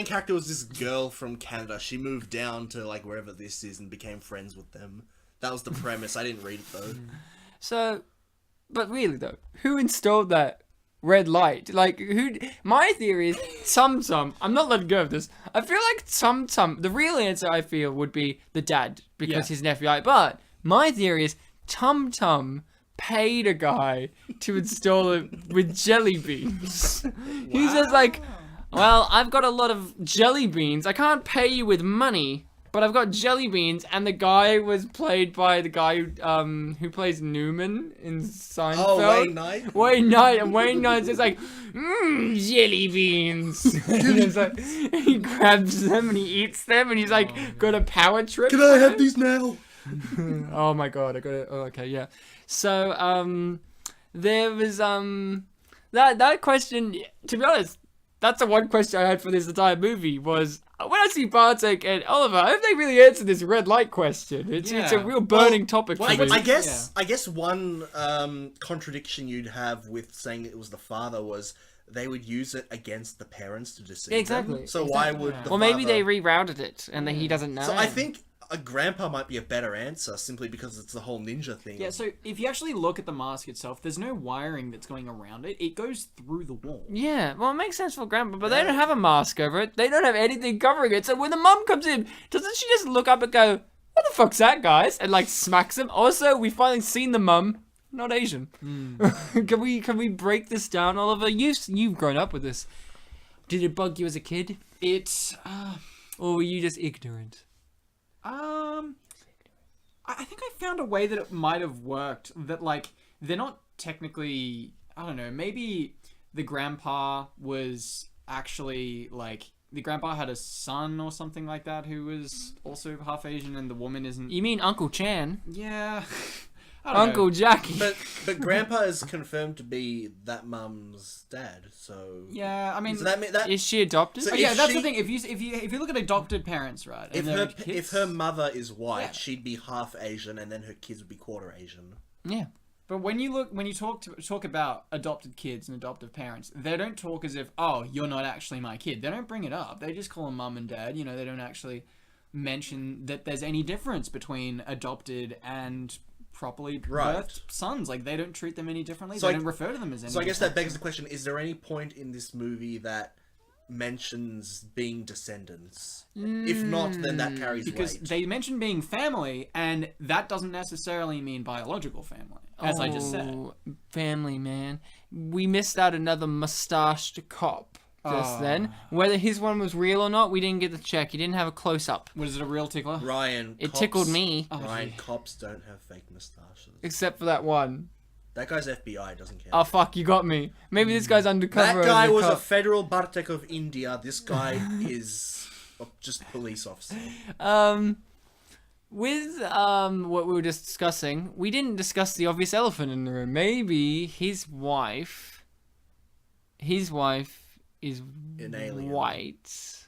character was this girl from Canada. She moved down to, like, wherever this is and became friends with them. That was the premise. I didn't read it, though. So, but really, though, who installed that red light? Like, who... My theory is Tum Tum. I'm not letting go of this. I feel like Tum Tum... The real answer, I feel, would be the dad, because he's an FBI. But my theory is Tum Tum paid a guy to install it with jelly beans. He says like, well, I've got a lot of jelly beans. I can't pay you with money, but I've got jelly beans. And the guy was played by the guy who plays Newman in Seinfeld. Oh, Wayne Knight? Wayne Knight. And Wayne Knight's just like, jelly beans. And it's like, he grabs them and he eats them and he's like, got a power trip. Can I have these now? Oh my God, I got it. Oh, okay, yeah. So, there was, that question, to be honest, that's the one question I had for this entire movie was, when I see Bartek and Oliver, I hope they really answer this red light question. It's a real burning topic for me. I guess one contradiction you'd have with saying it was the father was they would use it against the parents to deceive them. So why would the Well, maybe they rerouted it and then he doesn't know. So I think a grandpa might be a better answer simply because it's the whole ninja thing. Yeah, so if you actually look at the mask itself, there's no wiring that's going around it. It goes through the wall. Yeah, well, it makes sense for grandpa, but they don't have a mask over it. They don't have anything covering it. So when the mum comes in, doesn't she just look up and go, "What the fuck's that, guys?" and like smacks him? Also, we finally seen the mum. Not Asian. Can we break this down, Oliver? You've grown up with this. Did it bug you as a kid? Or were you just ignorant? I think I found a way that it might have worked. That like they're not technically. I don't know. Maybe the grandpa was actually like the grandpa had a son or something like that who was also half Asian, and the woman isn't. You mean Uncle Chan? Yeah. Uncle Jackie. But grandpa is confirmed to be that mum's dad, so yeah, I mean, so that is she adopted? So yeah, that's the thing. If you look at adopted parents, right? If her mother is white, she'd be half Asian, and then her kids would be quarter Asian. Yeah. But when you talk about adopted kids and adoptive parents, they don't talk as if, oh, you're not actually my kid. They don't bring it up. They just call them mum and dad. You know, they don't actually mention that there's any difference between adopted and properly birthed sons. Like, they don't treat them any differently. So they don't refer to them as any. So I guess that begs the question, is there any point in this movie that mentions being descendants? If not, then that carries weight. Because they mention being family, and that doesn't necessarily mean biological family, as I just said. Family, man. We missed out another mustached cop just then. Whether his one was real or not, we didn't get the check. He didn't have a close-up. Was it a real tickler? Ryan, It tickled me. Ryan, cops don't have fake moustaches. Except for that one. That guy's FBI, doesn't count. Oh, fuck, you got me. Maybe this guy's undercover. That guy as a was a cop. federal Bartek of India. This guy is just a police officer. With what we were just discussing, we didn't discuss the obvious elephant in the room. Maybe his wife is An alien. white.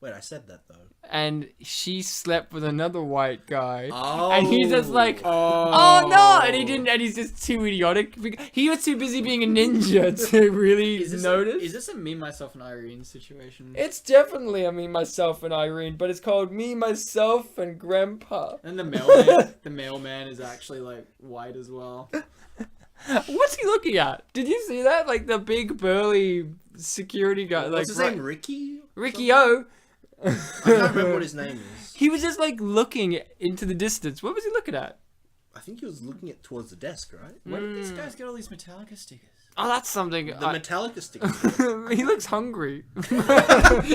Wait, I said that though. And she slept with another white guy. Oh. And he's just like, oh no! And he didn't, and he's just too idiotic. He was too busy being a ninja to really notice. Is this a me, myself, and Irene situation? It's definitely a me, myself, and Irene, but it's called me, myself, and Grandpa. And the mailman is actually like white as well. What's he looking at? Did you see that? Like the big burly security guy. What's like his name? Ricky? Ricky O. I can't remember what his name is. He was just like looking into the distance. What was he looking at? I think he was looking towards the desk, right? Where did these guys get all these Metallica stickers? Oh, that's something. The Metallica sticker. He looks hungry.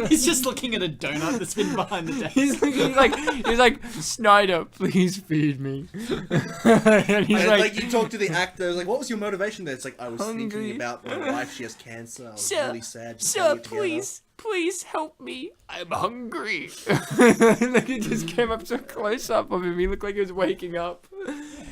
He's just looking at a donut that's been behind the desk. He's like, Snyder, please feed me. And he's And like, you talk to the actor, like, what was your motivation there? It's like, I was Hungry. thinking about my wife, she has cancer, I was Sir, really sad. just sir, putting it together." please help me. I'm hungry. Like it just came up to a close up of him. He looked like he was waking up.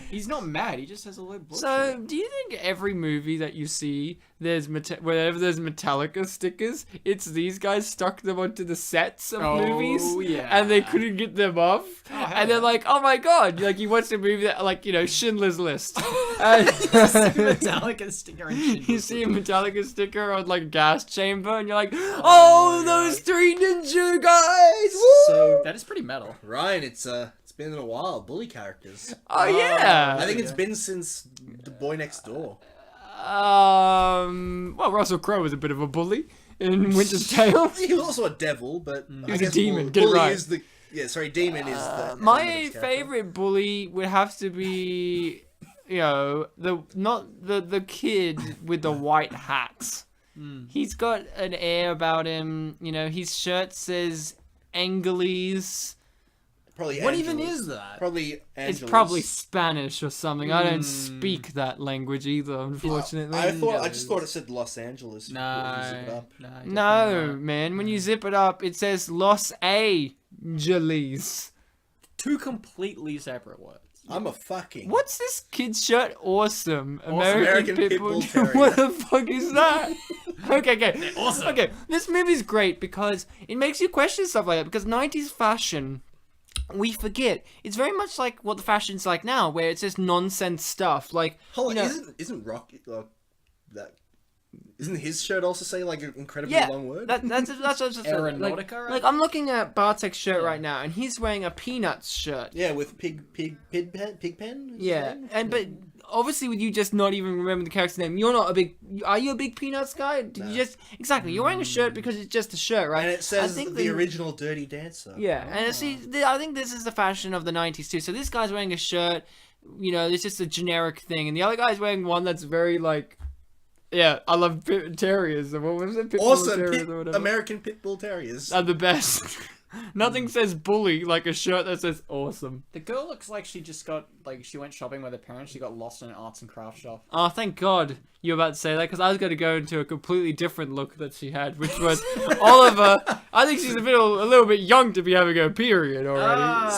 He's not mad. He just has a low bullshit. So, do you think every movie that you see, whenever there's Metallica stickers, it's these guys stuck them onto the sets of movies, yeah. and they couldn't get them off, and they're like, "Oh my god!" Like you watch a movie that, like, Schindler's List, and Metallica sticker and shit. you see a Metallica sticker on like gas chamber, and you're like, "Oh, those three ninja guys!" Woo! So, That is pretty metal. Ryan, it's been a while, bully characters. Oh yeah. I think it's been since The Boy Next Door. Well, Russell Crowe was a bit of a bully in Winter's Tale. He was also a devil, but He was a demon, get it bully right. is the demon is the My element of his character. favorite bully would have to be, the kid with the white hats. He's got an air about him. His shirt says Angeles. Probably What Angeles. even is that? Probably Angeles. It's probably Spanish or something. I don't speak that language either, unfortunately. I just thought it said Los Angeles. No. No, man. When you zip it up, it says Los Angeles. Two completely separate words. I'm a fucking. What's this kid's shirt? Awesome. American Pit Bull Terrier. What the fuck is that? Okay. Awesome. Okay, this movie's great because it makes you question stuff like that. Because 90s fashion, we forget. It's very much like what the fashion's like now, where it's just nonsense stuff. Like, Hold on, isn't Rocky that? Isn't his shirt also say like an incredibly long word? That's what I was just Aeronautica, right? Like I'm looking at Bartek's shirt right now, and he's wearing a Peanuts shirt. Yeah, with pig pen. Yeah, but obviously with you just not even remembering the character's name, are you a big Peanuts guy? Did you just exactly? You're wearing a shirt because it's just a shirt, right? And it says I think the original Dirty Dancer. Yeah, and I think this is the fashion of the 90s too. So this guy's wearing a shirt, it's just a generic thing, and the other guy's wearing one that's very like. Yeah, I love terriers. What was it? Awesome, Terriers or whatever. American Pit Bull Terriers. Are the best. Nothing says bully like a shirt that says awesome. The girl looks like she just got, she went shopping with her parents. She got lost in an arts and crafts shop. Oh, thank God you were about to say that, because I was going to go into a completely different look that she had, which was Oliver. I think she's a little bit young to be having her period already.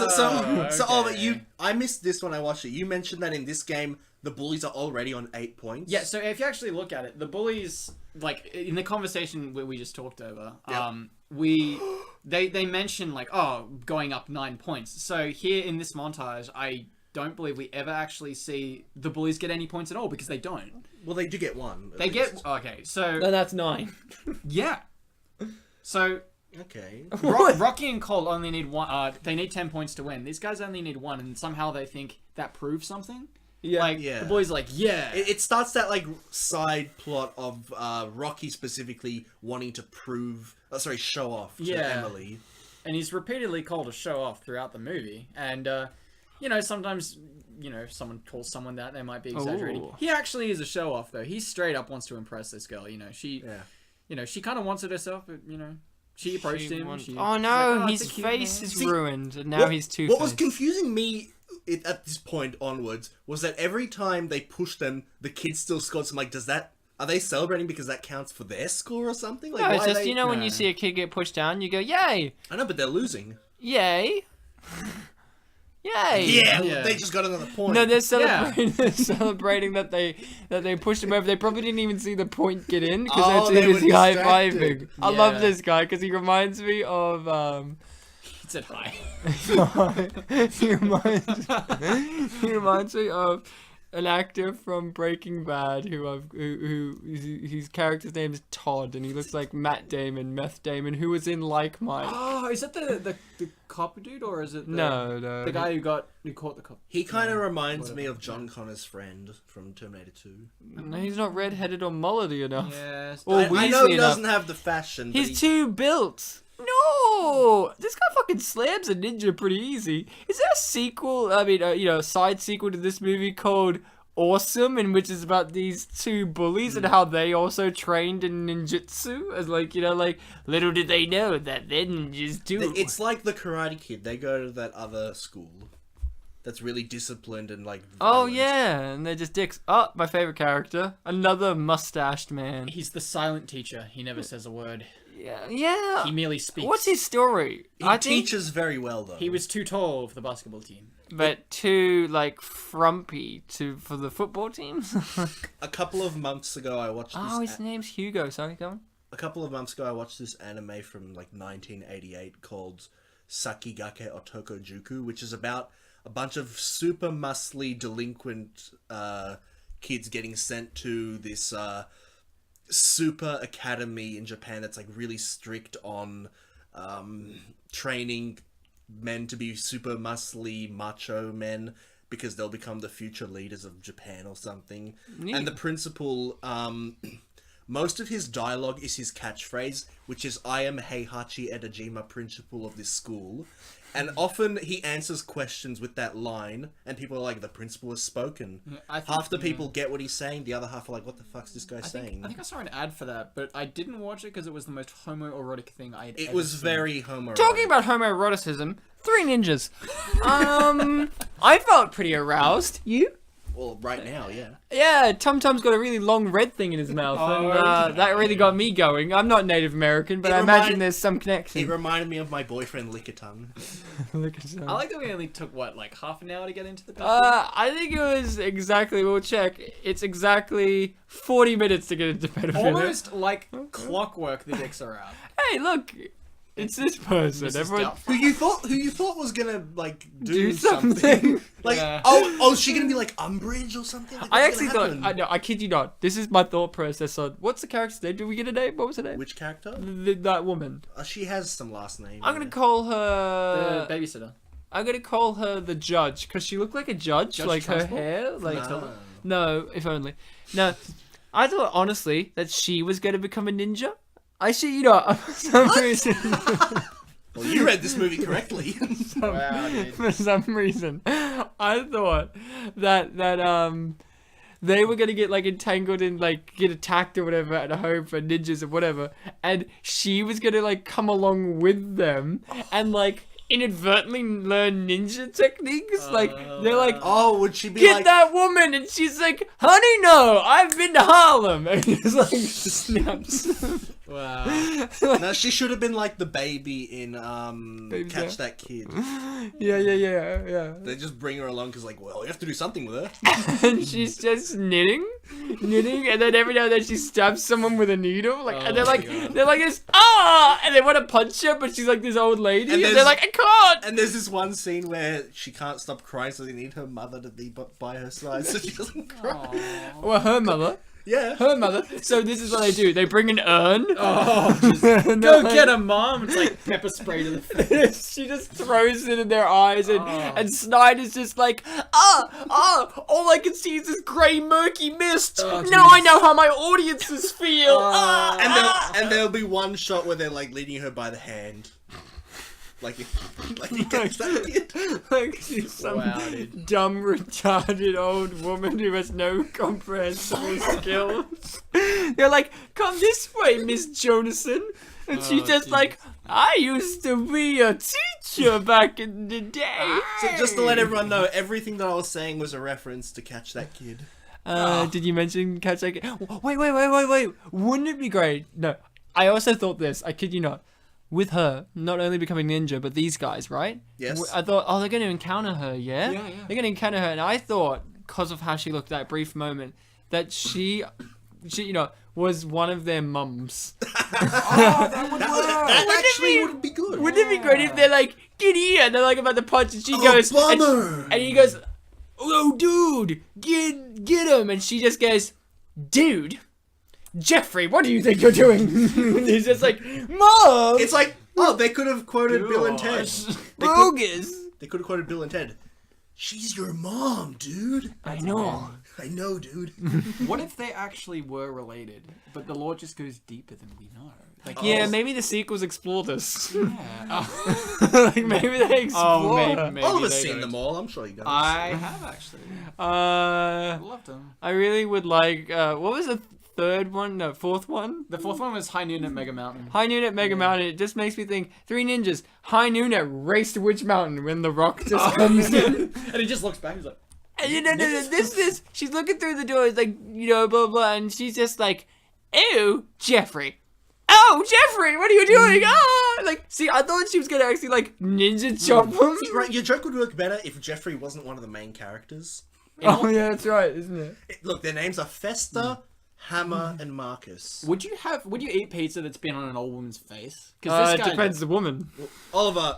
So Oliver, I missed this when I watched it. You mentioned that in this game, the bullies are already on 8 points. Yeah, so if you actually look at it, the bullies, in the conversation we just talked over, they mention going up 9 points. So here in this montage, I don't believe we ever actually see the bullies get any points at all, because they don't. Well, they do get one. They get okay. So No, that's 9. yeah. So okay. Rocky and Cole only need one. They need 10 points to win. These guys only need 1, and somehow they think that proves something. Yeah. The boy's like, yeah. It starts that side plot of Rocky specifically wanting to show off to Emily. And he's repeatedly called a show off throughout the movie. And, sometimes, if someone calls someone that, they might be exaggerating. Ooh. He actually is a show off, though. He straight up wants to impress this girl. you know, she kind of wants it herself, but, you know, she approached him. Oh no, his face is ruined, and now he's Two-Face. What was confusing me at this point onwards was that every time they pushed them, the kids still scored. So I'm like, are they celebrating because that counts for their score or something? Like, no, it's why just, they... you know, when you see a kid get pushed down, you go, yay! I know, but they're losing. Yay! Yay! Yeah, they just got another point. No, they're celebrating. They're celebrating that they pushed him over. They probably didn't even see the point get in because they're too busy high fiving. I love this guy because he reminds me of. He said hi. he reminds me of an actor from Breaking Bad who his character's name is Todd, and he looks like Matt Meth Damon, who was in Like Mike. Oh, is that the cop dude, or is it the guy who caught the cop? He kind of reminds me of John Connor's friend from Terminator 2. No, he's not redheaded or mullety enough. Yes. Or I know he enough. doesn't have the fashion. He's too built. No, this guy fucking slams a ninja pretty easy. Is there a sequel? I mean, a side sequel to this movie called Awesome, in which is about these two bullies and how they also trained in ninjutsu? As little did they know that they're ninjas too. It's like the Karate Kid. They go to that other school that's really disciplined and Oh violent. yeah, and they're just dicks. Oh, my favorite character, another mustached man. He's the silent teacher. He never says a word. Yeah. He merely speaks. What's his story? He teaches very well, though. He was too tall for the basketball team. But too, frumpy for the football teams? A couple of months ago, I watched this... Oh, his name's Hugo. Sorry, go on. A couple of months ago, I watched this anime from, 1988 called Sakigake Otoko Juku, which is about a bunch of super muscly, delinquent kids getting sent to this... super academy in Japan that's really strict on training men to be super muscly macho men because they'll become the future leaders of Japan or something. Yeah. And the principal, most of his dialogue is his catchphrase, which is, "I am Heihachi Edajima, principal of this school." And often he answers questions with that line, and people are like, the principal has spoken. Half the people get what he's saying, the other half are like, what the fuck's this guy saying? I think I saw an ad for that, but I didn't watch it because it was the most homoerotic thing I had It ever was seen. very homoerotic. Talking about homoeroticism, Three Ninjas. I felt pretty aroused. You? Well, right now, yeah. Yeah, Tum Tum's got a really long red thing in his mouth, and that really got me going. I'm not Native American, but I imagine there's some connection. It reminded me of my boyfriend Lickitung. I like that we only took, half an hour to get into the I think it was exactly, we'll check, it's exactly 40 minutes to get into pedophilia. Almost like clockwork, the dicks are out. Hey, look, it's this person. Who you thought was gonna do something. Yeah. Is she gonna be Umbridge or something? I actually thought, I kid you not, this is my thought process on, what's the character's name? Did we get a name? What was her name? Which character? That woman. She has some last name. I'm gonna call her... The babysitter. I'm gonna call her the judge, because she looked like a judge her Transport? hair, No. No, if only. No, I thought, honestly, that she was gonna become a ninja. For some reason... Well, you read this movie correctly. For some reason, I thought that they were gonna get entangled in get attacked or whatever at a home for ninjas or whatever, and she was gonna come along with them and inadvertently learn ninja techniques. They're like, oh, would she be get that woman, and she's like, honey, no, I've been to Harlem, and it's snaps. Wow. No, she should have been the baby in Catch That Kid. Yeah. They just bring her along because you have to do something with her. And she's just knitting, and then every now and then she stabs someone with a needle, and they're like this, and they want to punch her, but she's this old lady, and they're like, I can't. And there's this one scene where she can't stop crying, so they need her mother to be by her side so she doesn't cry. Well, her mother. Yeah. Her mother. So this is what they do. They bring an urn. Go get her, Mom. It's pepper spray to the face. She just throws it in their eyes, and Snyder's just all I can see is this grey murky mist. Now I know how my audiences feel. And there'll be one shot where they're leading her by the hand. Like he gets that kid. Like she's some dumb, retarded old woman who has no comprehensible skills. They're like, come this way, Miss Jonasson. And she's just like, I used to be a teacher back in the day. So just to let everyone know, everything that I was saying was a reference to Catch That Kid. Did you mention Catch That Kid? Wait. Wouldn't it be great? No, I also thought this. I kid you not. With her, not only becoming ninja, but these guys, right? Yes. I thought, they're going to encounter her, yeah? Yeah. They're going to encounter her, and I thought, because of how she looked that brief moment, that she was one of their mums. That would work. That actually would be good. Wouldn't it be great if they're like, get here, and they're like about to punch, and she goes, bummer. and he goes, oh, dude, get him, and she just goes, dude, Jeffrey, what do you think you're doing? And he's just like, Mom! It's like, they could have quoted Bill and Ted. Bogus! They could have quoted Bill and Ted. She's your mom, dude. I know. I know, dude. What if they actually were related, but the lore just goes deeper than we know? Like, Yeah, maybe the sequels explore this. yeah. Like, maybe they explore. maybe All of us they seen don't. them all. I'm sure you guys. I have actually. I Uh, loved them. I really would like, what was the third one? No, fourth one? The fourth one was High Noon at Mega Mountain. High Noon at Mega Mountain. It just makes me think, Three Ninjas, High Noon at Race to Witch Mountain when the Rock just comes in. And he just looks back. He's like, And this, she's looking through the door, it's like, blah, blah, and she's just like, ew, Jeffrey. Oh, Jeffrey, what are you doing? Oh, like, see, I thought she was going to actually, like, ninja chop him. See, right, your joke would work better if Jeffrey wasn't one of the main characters. Oh, yeah, that's right, isn't it? Look, their names are Festa, Hammer, and Marcus. would you eat pizza that's been on an old woman's face? Because It depends the woman. Oliver,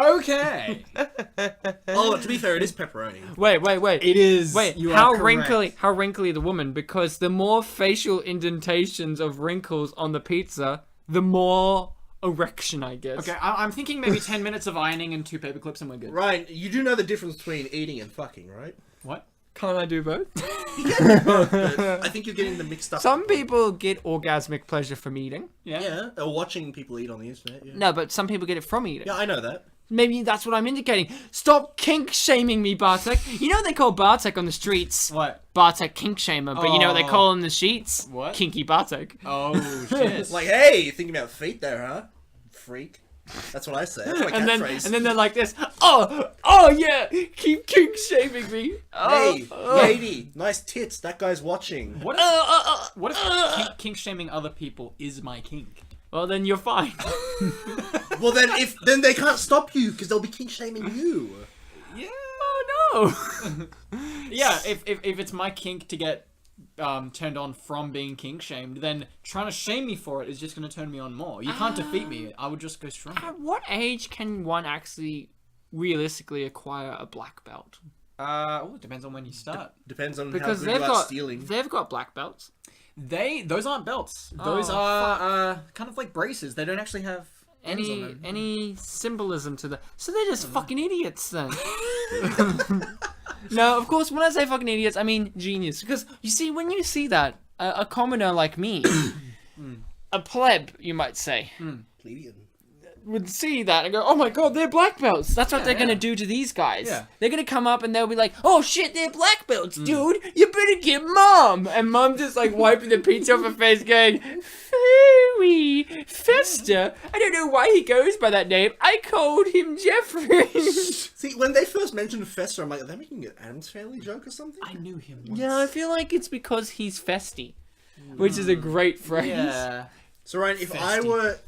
Okay. to be fair, it is pepperoni. Wait. It is. Wait, You how are correct. wrinkly the woman? Because the more facial indentations of wrinkles on the pizza, the more erection, I guess. Okay, I'm thinking maybe 10 minutes of ironing and 2 paper clips and we're good. Ryan, you do know the difference between eating and fucking, right? What? Can't I do both? But I think you're getting them mixed up. Some people get orgasmic pleasure from eating. Yeah, or watching people eat on the internet. Yeah, No, but some people get it from eating. I know that. Maybe that's what I'm indicating. Stop kink shaming me, Bartek. You know what they call Bartek on the streets? What? Bartek kink shamer, but you know what they call him in the sheets? What? Kinky Bartek. Oh, shit. Like, hey, you thinking about feet there, huh? Freak. That's what I say. That's my And catchphrase. then they're like this. Oh yeah, keep kink shaming me. Hey, lady, nice tits. That guy's watching. What if kink shaming other people is my kink? Well, then you're fine. Well, then they can't stop you because they'll be kink shaming you. Yeah. Oh no. Yeah, if it's my kink to get turned on from being kink shamed, then trying to shame me for it is just going to turn me on more. You can't defeat me. I would just go stronger. At what age can one actually realistically acquire a black belt? It depends on when you start. Depends on Because how good you are stealing. they've got black belts. Those aren't belts. Those Oh, are kind of like braces. They don't actually have ends on them. Any symbolism to the. So they're just fucking idiots then. No, of course, when I say fucking idiots, I mean genius. Because, you see, when you see that, a commoner like me, a pleb, you might say, Plebeian. would see that and go, oh my god, they're black belts. That's what they're going to do to these guys. Yeah. They're going to come up and they'll be like, oh shit, they're black belts, dude. You better get Mom. And Mom just like wiping the pizza off her face going, Fooey, Fester. I don't know why he goes by that name. I called him Jeffrey. See, when they first mentioned Fester, I'm like, are they making an Addams Family joke or something? I knew him once. Yeah, I feel like it's because he's festy, which is a great phrase. Yeah. So Ryan, if Festy.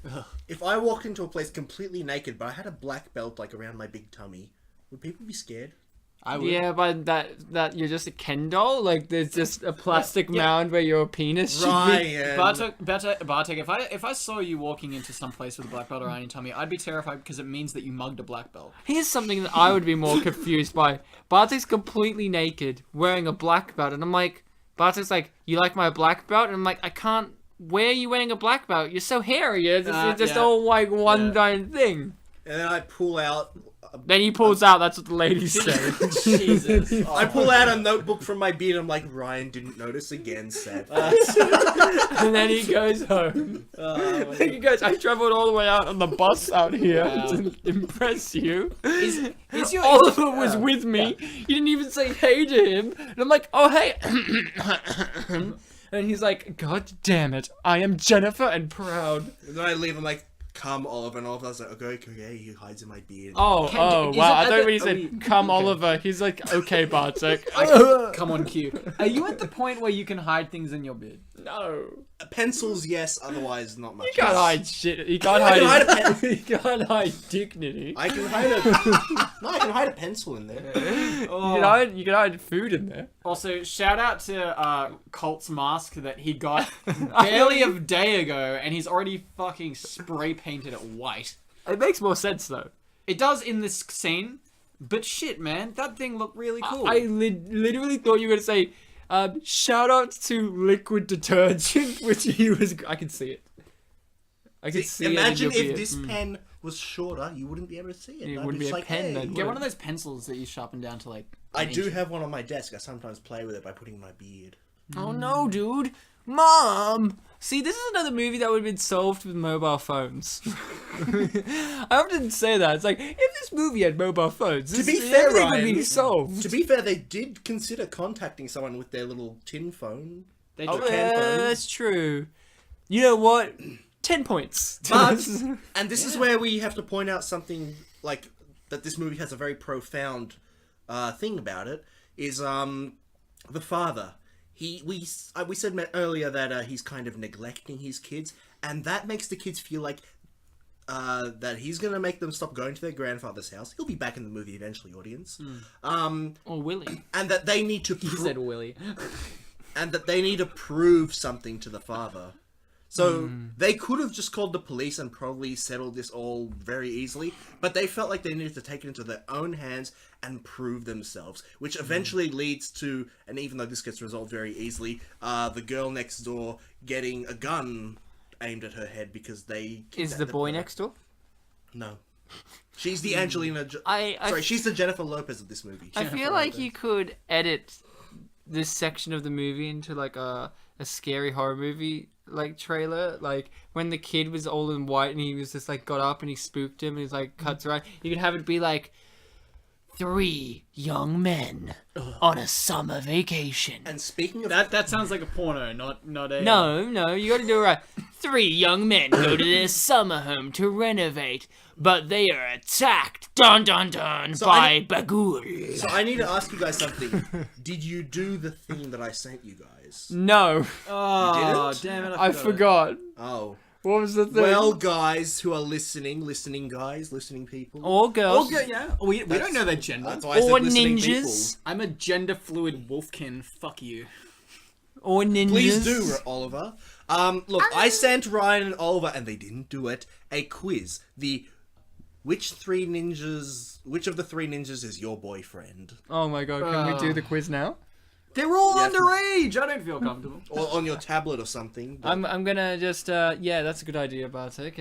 if I walked into a place completely naked, but I had a black belt like around my big tummy, would people be scared? I would. Yeah, but that you're just a Ken doll. Like there's just a plastic mound where your penis should be. Ryan. Bartek, if I saw you walking into some place with a black belt around your tummy, I'd be terrified because it means that you mugged a black belt. Here's something that I would be more confused by. Bartek's completely naked, wearing a black belt, and I'm like, Bartek's like, you like my black belt? And I'm like, I can't. Where are you wearing a black belt? You're so hairy. It's just all like one giant thing. And then I pull out Then he pulls out. That's what the lady said. Jesus. I pull out a notebook from my beard. I'm like, Ryan didn't notice again. Sad face. And then he goes home. Then he goes, I travelled all the way out on the bus out here to impress you. Is your Oliver was with me. You didn't even say hey to him. And I'm like, oh, hey. And he's like, God damn it. I am Jennifer and proud. And then I leave. I'm like, come, Oliver. And Oliver's like, okay. He hides in my beard. Oh, Is wow. it I at thought the- when he are said, we- come, Oliver. He's like, okay, Bartek. Come on, Q. Are you at the point where you can hide things in your beard? No. Pencils, yes. Otherwise, not much. You can't hide shit. You can't I can hide, hide a you can't hide dignity. I can hide a. No, I can hide a pencil in there. You can hide food in there. Also, shout out to Colt's mask that he got barely a day ago, and he's already fucking spray painted it white. It makes more sense, though. It does in this scene, but shit, man, that thing looked really cool. I literally thought you were going to say, shout out to liquid detergent, which he was. I can see it. I can see Imagine it. in your if beard. this pen was shorter, you wouldn't be able to see it. It I'd wouldn't just be a pen then. Get one of those pencils that you sharpen down to like. I an do inch. have one on my desk. I sometimes play with it by putting my beard. Oh no, dude. Mom! See, this is another movie that would have been solved with mobile phones. I often say that. It's like, if this movie had mobile phones, To be fair, everything would Ryan, be solved. To be fair, they did consider contacting someone with their little tin phone. They Oh, do. can phone. that's true. You know what? 10 points. But, and this is where we have to point out something like that this movie has a very profound thing about it, is the father. We said earlier that he's kind of neglecting his kids, and that makes the kids feel like that he's gonna make them stop going to their grandfather's house. He'll be back in the movie eventually, audience. Or Willie. And that they need to He said Willie. and that they need to prove something to the father. So they could have just called the police and probably settled this all very easily, but they felt like they needed to take it into their own hands and prove themselves, which eventually leads to, and even though this gets resolved very easily, the girl next door getting a gun aimed at her head because they... Is the boy next door? No. She's the Angelina... Sorry, she's the Jennifer Lopez of this movie. I feel like you could edit this section of the movie into like a scary horror movie like trailer, like when the kid was all in white and he was just like got up and he spooked him and he's like cuts right. You could have it be like 3 young men on a summer vacation. And speaking of... That sounds like a porno, not a. No, you got to do it right. 3 young men go to their summer home to renovate, but they are attacked, dun dun dun, by bagul. So I need to ask you guys something. Did you do the thing that I sent you guys? No, Oh, didn't? damn it! I forgot. Oh. What was the thing? Well, guys who are listening people. Or girls. yeah. We don't know their gender. That's why I said Or listening ninjas. I'm a gender fluid wolfkin. Fuck you. Or ninjas. people. Please do, Oliver. Look, I sent Ryan and Oliver, and they didn't do it, a quiz. Which of the 3 ninjas is your boyfriend? Oh my god, can we do the quiz now? They're all Yeah. underage. I don't feel comfortable. Or on your tablet or something. I'm gonna just yeah, that's a good idea, Bartek.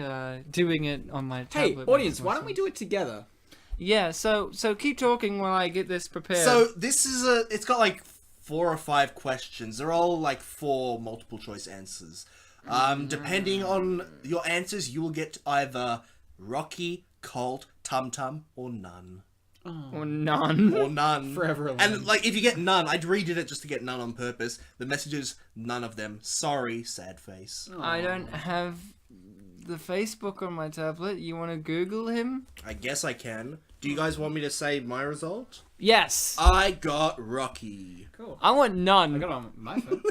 Doing it on my Hey, tablet. audience, makes why more don't we sense. do it together? Yeah, so keep talking while I get this prepared. So this is it's got like 4 or 5 questions. They're all like 4 multiple choice answers. Depending on your answers, you will get either Rocky, Colt, Tum Tum, or none. or none. Or none. Forever alone. And like if you get none, I'd redid it just to get none on purpose. The message is none of them. Sorry, sad face. I don't have the Facebook on my tablet. You want to Google him? I guess I can. Do you guys want me to say my result? Yes. I got Rocky. Cool. I want none. I got it on my phone.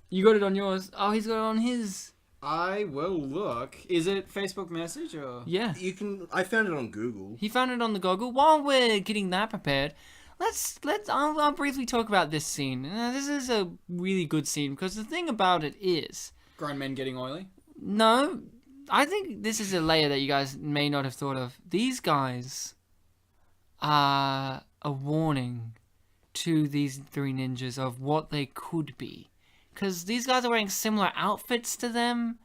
You got it on yours. Oh, he's got it on his. I will look. Is it Facebook message or? Yeah. You can. I found it on Google. He found it on the Google. While we're getting that prepared, I'll briefly talk about this scene. This is a really good scene because the thing about it is, Grown men getting oily. no, I think this is a layer that you guys may not have thought of. These guys are a warning to these 3 ninjas of what they could be. Because these guys are wearing similar outfits to them.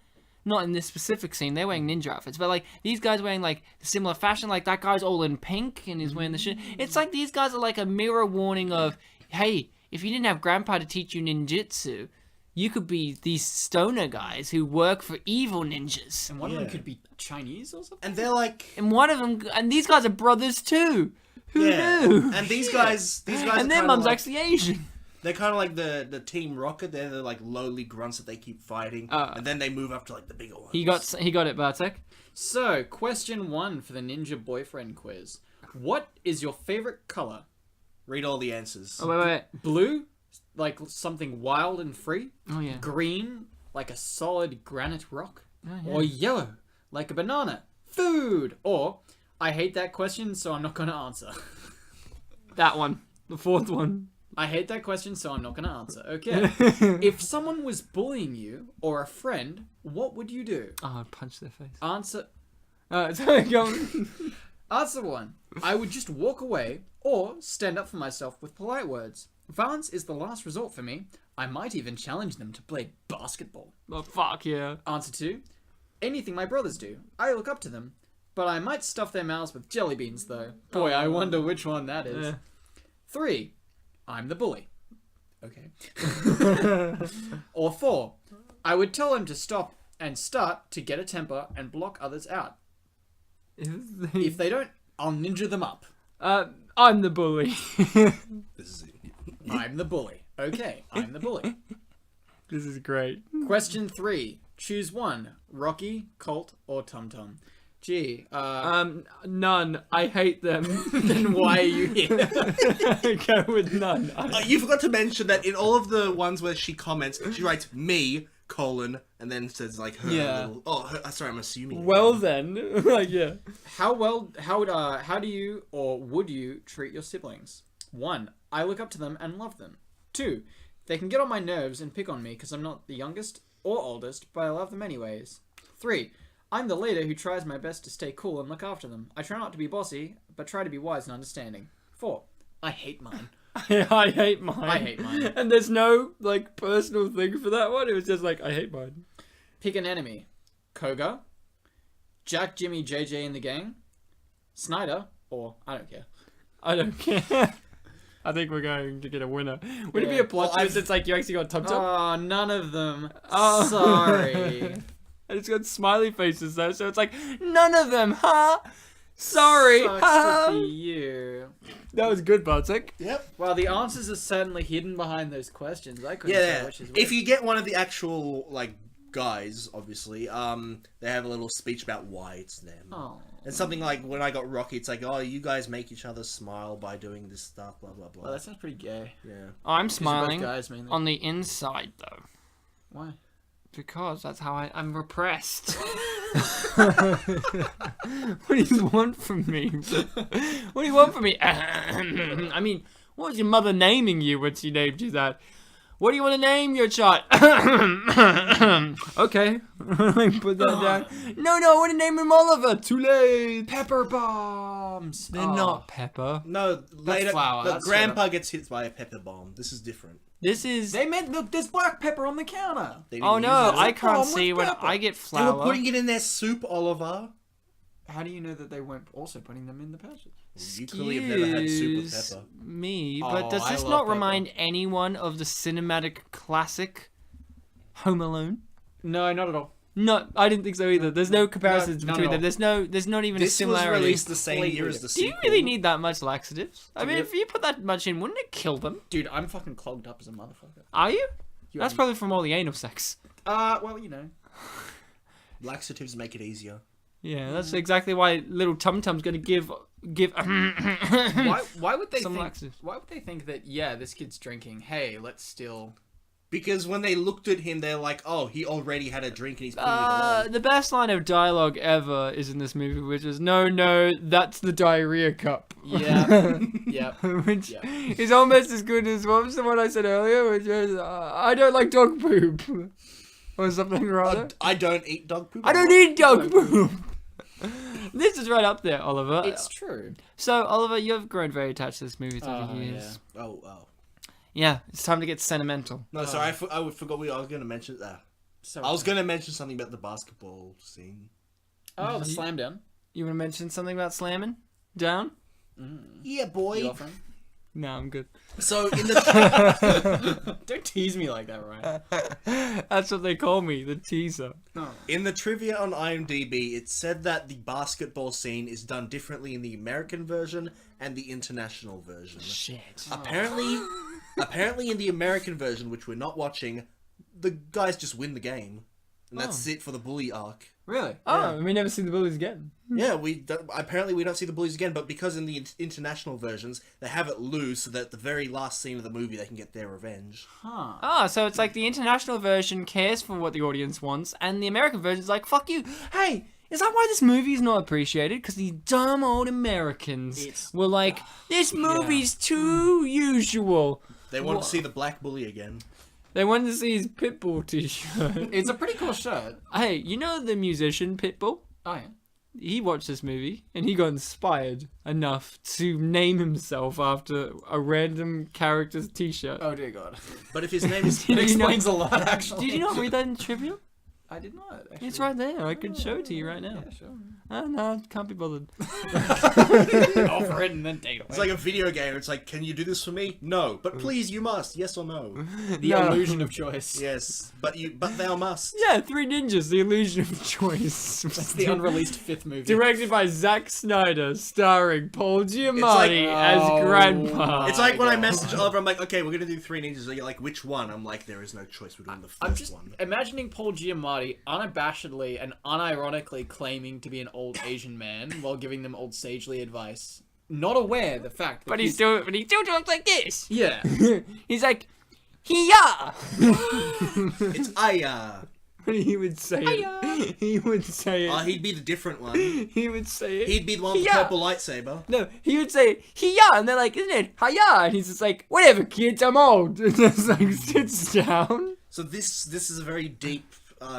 not in this specific scene. They're wearing ninja outfits, but like these guys wearing like similar fashion. Like that guy's all in pink and he's wearing the shit. It's like these guys are like a mirror warning of, hey, if you didn't have grandpa to teach you ninjutsu, you could be these stoner guys who work for evil ninjas. And one of them could be Chinese or something. And they're like, And one of them, and these guys are brothers too. Who knew? And these guys, And their mum's actually Asian. They're kind of like the Team Rocket. They're the like lowly grunts that they keep fighting, and then they move up to like the bigger ones. He got it, Bartek. So, question 1 for the Ninja Boyfriend quiz. What is your favorite color? Read all the answers. Oh, wait. Blue, like something wild and free. Oh, yeah. Green, like a solid granite rock. Oh, yeah. Or yellow, like a banana. Food. Or, I hate that question, so I'm not going to answer. That one. The fourth one. I hate that question, so I'm not going to answer. Okay. If someone was bullying you or a friend, what would you do? Oh, I'd punch their face. Answer Sorry, go on. Answer 1. I would just walk away or stand up for myself with polite words. Violence is the last resort for me. I might even challenge them to play basketball. Oh, fuck yeah. Answer 2. Anything my brothers do. I look up to them. But I might stuff their mouths with jelly beans, though. Boy, I wonder which one that is. 3. I'm the bully. Okay. Or 4. I would tell them to stop and start to get a temper and block others out. If they don't, I'll ninja them up. I'm the bully. This is it. I'm the bully. Okay, I'm the bully. This is great. Question 3. Choose one. Rocky, Colt, or Tum Tum. Gee, None. I hate them. then why are you here? Go with none. You forgot to mention that in all of the ones where she comments, she writes me, and then says like her little... Oh, sorry, I'm assuming. Well then. Like, yeah. How do you or would you treat your siblings? 1. I look up to them and love them. 2. They can get on my nerves and pick on me because I'm not the youngest or oldest, but I love them anyways. 3. I'm the leader who tries my best to stay cool and look after them. I try not to be bossy, but try to be wise and understanding. 4. I hate mine. I hate mine. I hate mine. And there's no, like, personal thing for that one. It was just like, I hate mine. Pick an enemy. Koga, Jack, Jimmy, JJ in the gang, Snyder, or I don't care. I don't care. I think we're going to get a winner. Would it be a plot twist? It's like you actually got Tum Tum? Oh, none of them. Oh. Sorry. And it's got smiley faces though, so it's like, none of them, huh? Sorry. Sucks to be you. That was good, Bartek. Yep. Well, the answers are certainly hidden behind those questions. I couldn't tell which is which. If you get one of the actual like guys, obviously, they have a little speech about why it's them. Oh. And something like when I got Rocky, it's like, oh, you guys make each other smile by doing this stuff, blah blah blah. Well, that sounds pretty gay. Yeah. I'm These are both smiling guys, mainly. on the inside though. Why? Because that's how I'm repressed. What do you want from me? What do you want from me? I mean, what was your mother naming you when she named you that? What do you want to name your child? Okay. Put that down. No, I want to name him Oliver. Too late. Pepper bombs. They're not pepper. No, later, flour, the that's grandpa gets hit by a pepper bomb. This is different. This is... They meant, look, there's black pepper on the counter. They didn't Oh use no, it. I can't with see when pepper. I get They flour. were putting it in their soup, Oliver. How do you know that they weren't also putting them in the pouches? You clearly have never had soup with Excuse pepper. me, but Oh, does I this love not pepper. remind anyone of the cinematic classic Home Alone? No, not at all. No, I didn't think so either. There's no comparisons none between at them. There's not even a This was similarity. released the same year as the Do sequel. you really need that much laxatives? I mean, you- if you put that much in, wouldn't it kill them? Dude, I'm fucking clogged up as a motherfucker. Are you? You That's are- probably from all the anal sex. well, you know. Laxatives make it easier. Yeah, that's exactly why little Tum Tum's gonna give Why would they some think? laxatives. Why would they think that? Yeah, this kid's drinking. Hey, let's still. Because when they looked at him, they're like, oh, he already had a drink and he's putting it on. The best line of dialogue ever is in this movie, which is, no, that's the diarrhea cup. Yeah. Yeah. Which Yeah. is almost as good as, what was the one I said earlier, which is, I don't like dog poop. Or something rather. I don't eat dog poop. I don't eat dog poop. This is right up there, Oliver. It's true. So, Oliver, you've grown very attached to this movie through the years. Yeah. Oh. Yeah, it's time to get sentimental. No, sorry, I forgot I was going to mention that. So I was going to mention something about the basketball scene. Oh, the slam down. You want to mention something about slamming down? Yeah, boy. Your friend? No, I'm good. So in the Don't tease me like that, Ryan. That's what they call me, the teaser. in the trivia on IMDb, it said that the basketball scene is done differently in the American version and the international version. Shit. Apparently in the American version, which we're not watching, the guys just win the game. And that's it for the bully arc. Really? Oh, we never see the bullies again. Yeah, apparently we don't see the bullies again, but because in the international versions, they have it loose so that at the very last scene of the movie, they can get their revenge. Huh. Oh, so it's like the international version cares for what the audience wants, and the American version's like, fuck you. Hey, is that why this movie's not appreciated? Because the dumb old Americans were like, this movie's too usual. They wanted to see the black bully again. They wanted to see his Pitbull t-shirt. It's a pretty cool shirt. Hey, you know the musician Pitbull? Oh, yeah. He watched this movie, and he got inspired enough to name himself after a random character's t-shirt. Oh, dear God. But if his name is... It explains a lot, actually. Did you not read that in trivia? I did not, actually. It's right there. I could show it to you right now. Yeah, sure. Oh, no, can't be bothered. Offer it and then take it It's away. like a video game. It's like, can you do this for me? No. But please, you must. Yes or no? The No. illusion of choice. Yes. But thou must. Yeah, Three Ninjas, The Illusion of Choice. That's the unreleased fifth movie. Directed by Zack Snyder, starring Paul Giamatti like- as Grandpa. It's like when I God. message Oliver, I'm like, okay, we're going to do Three Ninjas. They're like, which one? I'm like, there is no choice. We're doing the I'm first just one. imagining Paul Giamatti unabashedly and unironically claiming to be an old Asian man while giving them old sagely advice. Not aware the fact that But he still talks like this. Yeah. He's like, Hiya! It's Aya. He would say it. He would say it. He'd be the different one. He would say it. He'd be the one with the Yeah. purple lightsaber. No, he would say, Hiya! And they're like, isn't it? Hiya! And he's just like, whatever, kids, I'm old. And just like sits down. So this is a very deep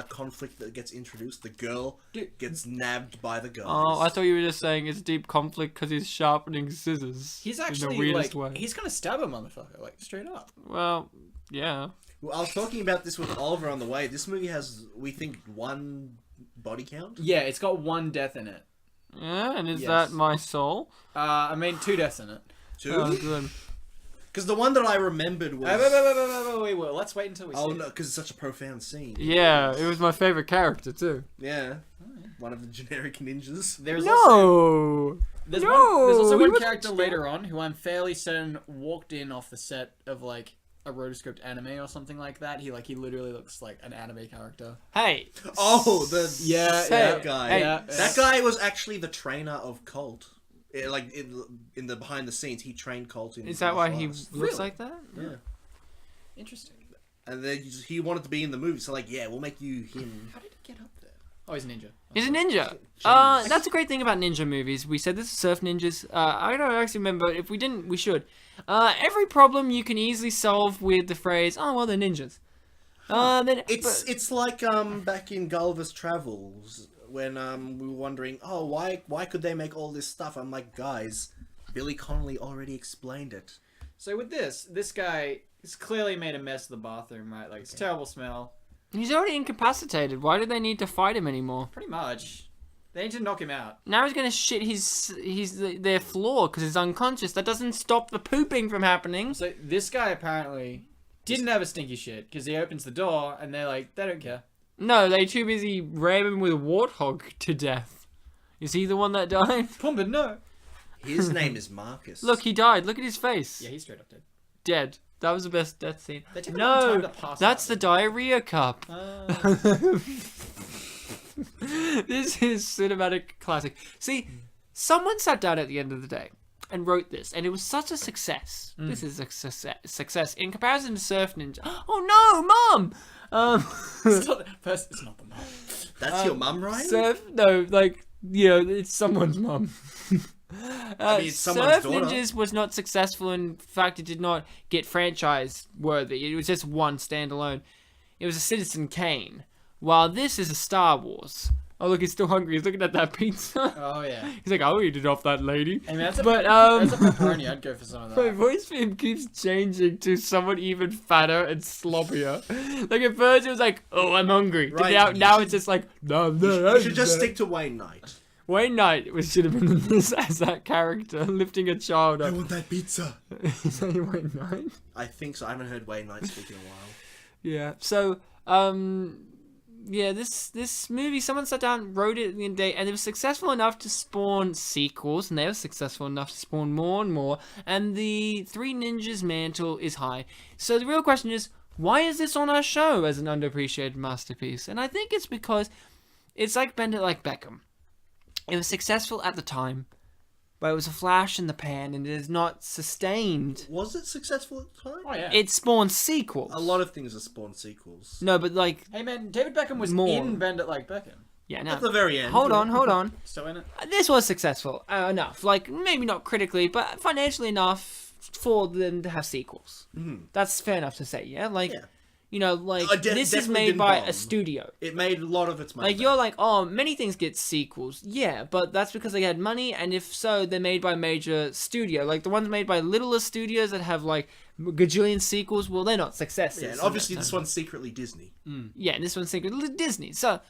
conflict that gets introduced. The girl gets nabbed by the guys. Oh, I thought you were just saying it's deep conflict because he's sharpening scissors. He's in actually the weirdest like, way. he's gonna stab a motherfucker, like, straight up. Well, yeah. Well, I was talking about this with Oliver on the way. This movie has, we think, one body count. Yeah, it's got one death in it. Yeah, and is Yes. that my soul? I mean, 2 deaths in it. Two? Oh, good. Because the one that I remembered was... Wait, let's wait until we see Oh, it. no, because it's such a profound scene. Yeah, it was my favorite character, too. Yeah. One of the generic ninjas. There's also, No! there's No, also he one wasn't character later on who I'm fairly certain walked in off the set of, like, a rotoscoped anime or something like that. He literally looks like an anime character. Hey! Oh, the Yeah, that guy. Hey, That guy was actually the trainer of Colt. Like, in the behind the scenes, he trained Colt in... Is that why he martial arts. looks Really? like that? Yeah. Interesting. And then he wanted to be in the movie, so like, yeah, we'll make you him. How did he get up there? Oh, he's a ninja. He's a ninja. Jeez. That's a great thing about ninja movies. We said this is surf ninjas. I don't actually remember. If we didn't, we should. Every problem you can easily solve with the phrase, "Oh well, they're ninjas." It's like back in Gulliver's Travels when we were wondering, oh, why could they make all this stuff? I'm like, guys, Billy Connolly already explained it. So with this guy has clearly made a mess of the bathroom, right? Like, it's a terrible smell. He's already incapacitated. Why do they need to fight him anymore? Pretty much. They need to knock him out. Now he's gonna shit their floor because he's unconscious. That doesn't stop the pooping from happening. So this guy apparently didn't have a stinky shit because he opens the door and they're like, they don't care. No, they're too busy ramming with a warthog to death. Is he the one that died? Pumbaa, no. His name is Marcus. Look, he died. Look at his face. Yeah, he's straight up dead. Dead. That was the best death scene. They took a long No, time to pass that's out. the diarrhea cup. This is cinematic classic. See, someone sat down at the end of the day and wrote this, and it was such a success. This is a success in comparison to Surf Ninja. Oh no, Mom! First, it's not the mom. That's your mum, Ryan? It's someone's mum. I mean, it's someone's Surf daughter. Ninjas was not successful. In fact, it did not get franchise worthy. It was just one standalone. It was a Citizen Kane. While this is a Star Wars. Oh, look, he's still hungry. He's looking at that pizza. Oh yeah. He's like, I'll eat it off that lady. I mean, that's a pepperoni. I'd go for some of My that. voice for him keeps changing to someone even fatter and sloppier. Like at first it was like, oh, I'm hungry. Right, Now it's just like, no. You should just stick to Wayne Knight. Wayne Knight should have been in this as that character, lifting a child up. I want that pizza. Is that Wayne Knight? I think so. I haven't heard Wayne Knight speak in a while. Yeah. So, yeah, this movie, someone sat down, wrote it in a day, and it was successful enough to spawn sequels, and they were successful enough to spawn more and more, and the Three Ninjas mantle is high. So the real question is, why is this on our show as an underappreciated masterpiece? And I think it's because it's like Bend It Like Beckham. It was successful at the time, but it was a flash in the pan, and it is not sustained. Was it successful at the time? Oh yeah. It spawned sequels. A lot of things have spawned sequels. No, but like... Hey man, David Beckham was More. in Bend It Like Beckham. Yeah, no. At the very end. Hold on. Still in it? This was successful enough. Like, maybe not critically, but financially enough for them to have sequels. Mm-hmm. That's fair enough to say, yeah? Like, Yeah. you know, like, this is definitely made didn't by bomb. a studio. It made a lot of its money. Like, back. you're like, oh, many things get sequels. Yeah, but that's because they had money, and if so, they're made by a major studio. Like, the ones made by littler studios that have, like, gajillion sequels, well, they're not successes. Yeah, and obviously this one's secretly Disney. Yeah, and this one's secretly Disney. So,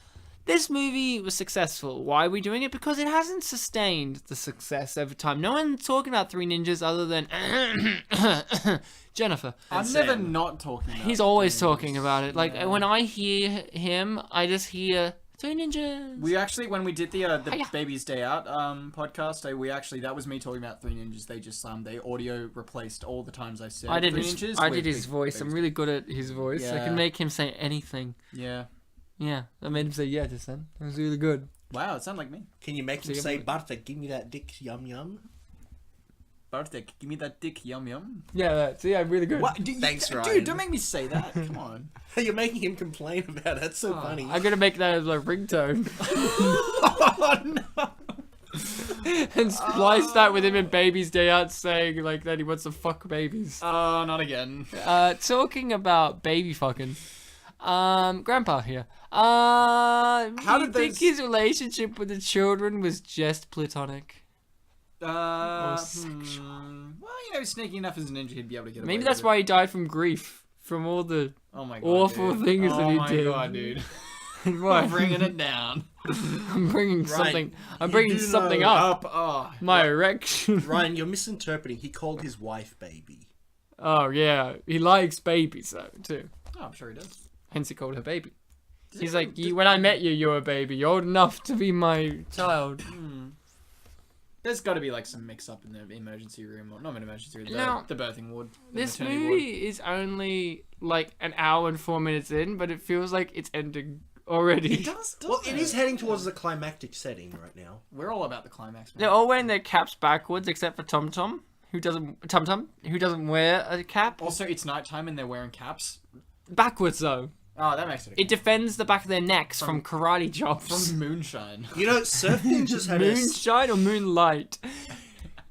this movie was successful. Why are we doing it? Because it hasn't sustained the success over time. No one's talking about Three Ninjas other than Jennifer. I'm Sam. never not talking about He's always Three Ninjas. talking about it. Like, Yeah. when I hear him, I just hear Three Ninjas. We actually, when we did the Hiya. Baby's Day Out podcast, that was me talking about Three Ninjas. They just they audio replaced all the times I said I did Three his, Ninjas. I with did his Big voice. Baby's I'm really good at his voice. I Yeah. can make him say anything. Yeah. Yeah, I made him say yeah just then. It was really good. Wow, it sounded like me. Can you make him So say, you- Bartek, give me that dick, yum yum? Bartek, give me that dick, yum yum. Yeah, yeah, really good. What? Thanks, Ryan. Dude, don't make me say that. Come on. You're making him complain about it. That's so funny. I'm gonna make that as a ringtone. Oh no. And splice that with him in Baby's Day Out saying like that he wants to fuck babies. Oh, not again. Talking about baby fucking. Grandpa here. How did you think those- his relationship with the children was just platonic? Well, sneaky enough as a ninja, he'd be able to get away Maybe that's with why he died from grief, from all the Oh my god. awful dude. things that oh he my did. god, dude. What? I'm bringing it down. I'm bringing something. I'm you bringing do something know- up. Oh. My erection. Ryan, you're misinterpreting. He called his wife baby. Oh yeah, he likes babies though too. Oh, I'm sure he does. Hence he called her baby. He's like, when I met you, you were a baby. You're old enough to be my child. There's got to be like some mix-up in the emergency room, or not an emergency room, No. the birthing ward. The This maternity movie is only like an hour and 4 minutes in, but it feels like it's ending already. It does. Well, it is heading towards the climactic setting right now. We're all about the climax. Man. They're all wearing their caps backwards, except for Tum Tum, who doesn't wear a cap. Also, it's nighttime and they're wearing caps. Backwards though. Oh, that makes it. It defends the back of their necks from karate chops. From moonshine. You know, Surf Ninjas had a... Moonshine or moonlight?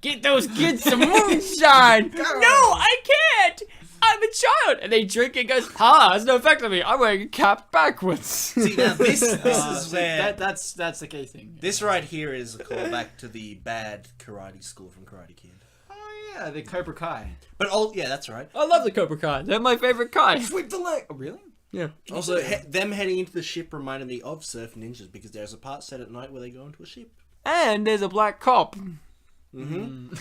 Get those kids some moonshine! No, I can't! I'm a child! And they drink and goes, has no effect on me. I'm wearing a cap backwards. See, now this is where... That's the key thing. This right here is a callback to the bad karate school from Karate Kid. Oh yeah, the Cobra Kai. But, yeah, that's right. I love the Cobra Kai. They're my favorite Kai. Sweep the leg. Oh, really? Yeah. Also, them heading into the ship reminded me of Surf Ninjas because there's a part set at night where they go into a ship. And there's a black cop. And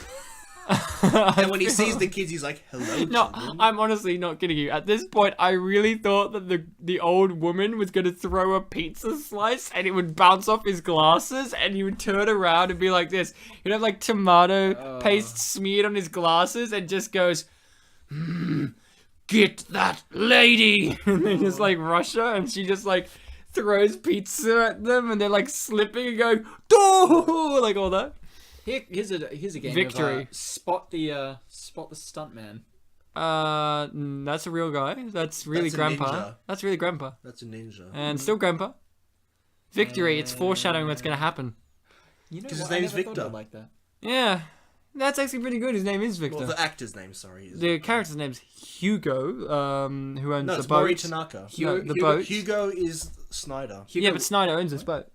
when he sees the kids, he's like, hello, No, children. I'm honestly not kidding you. At this point, I really thought that the old woman was going to throw a pizza slice and it would bounce off his glasses and he would turn around and be like this. He'd have like tomato paste smeared on his glasses and just goes, get that lady! And they just like rush her and she just like throws pizza at them and they're like slipping and going, "Doo!" Like all that. Here's a game. Victory. Of, spot the stuntman. That's a real guy. That's really That's a Grandpa. ninja. That's really Grandpa. That's a ninja. And still Grandpa. Victory, it's foreshadowing what's gonna happen. You know 'Cause his what? I name is never thought Victor. of it like that. Yeah. That's actually pretty good. His name is Victor. Well, the actor's name, sorry. Is The character's name's Hugo, who owns No, the it's boat. Mori Tanaka. No, the boat. Hugo is Snyder. Yeah, but Snyder owns this boat.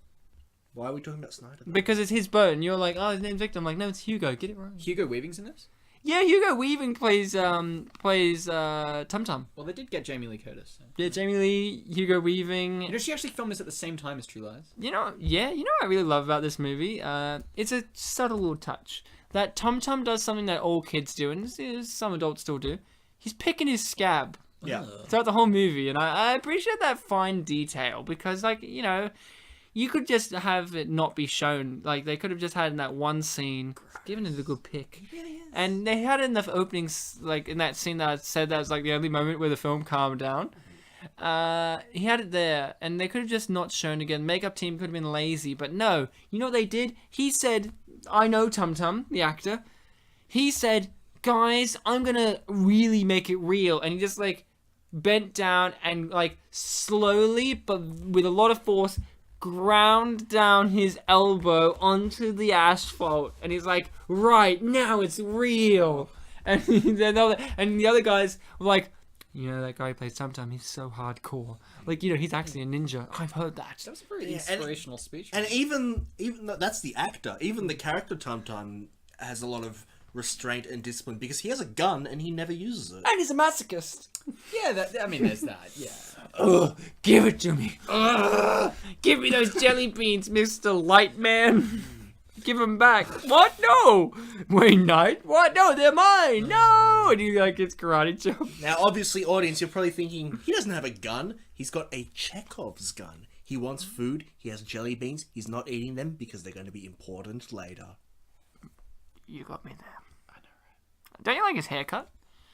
Why are we talking about Snyder? Because it's his boat, and you're like, oh, his name's Victor. I'm like, no, it's Hugo. Get it right. Hugo Weaving's in this? Yeah, Hugo Weaving plays Tum Tum. Well, they did get Jamie Lee Curtis. So. Yeah, Jamie Lee, Hugo Weaving. You know, she actually filmed this at the same time as True Lies. You know what I really love about this movie? It's a subtle little touch. That Tum Tum does something that all kids do, and some adults still do. He's picking his scab. Yeah. Throughout the whole movie, and I appreciate that fine detail, because, like, you know, you could just have it not be shown. Like, they could have just had in that one scene, given it a good pick. And they had it in the openings, like, in that scene that I said that was, like, the only moment where the film calmed down. He had it there, and they could have just not shown again. Makeup team could have been lazy, but no. You know what they did? He said, I know Tum Tum, the actor. He said, guys, I'm gonna really make it real. And he just, like, bent down and, like, slowly, but with a lot of force, ground down his elbow onto the asphalt. And he's like, right, now it's real. And the other guys were like, you know, that guy who plays Tum Tum, he's so hardcore. Like, you know, he's actually a ninja. I've heard that. That was a very inspirational speech. And even that's the actor. Even the character Tum Tum has a lot of restraint and discipline because he has a gun and he never uses it. And he's a masochist. Yeah, there's that. Yeah. Ugh, give it to me. Ugh, give me those jelly beans, Mr. Lightman. Give them back. What? No. Wayne Knight? What? No, they're mine. No. And he, like, gets karate chopped. Now, obviously, audience, you're probably thinking, he doesn't have a gun. He's got a Chekhov's gun. He wants food. He has jelly beans. He's not eating them because they're going to be important later. You got me there. I know, right? Don't you like his haircut?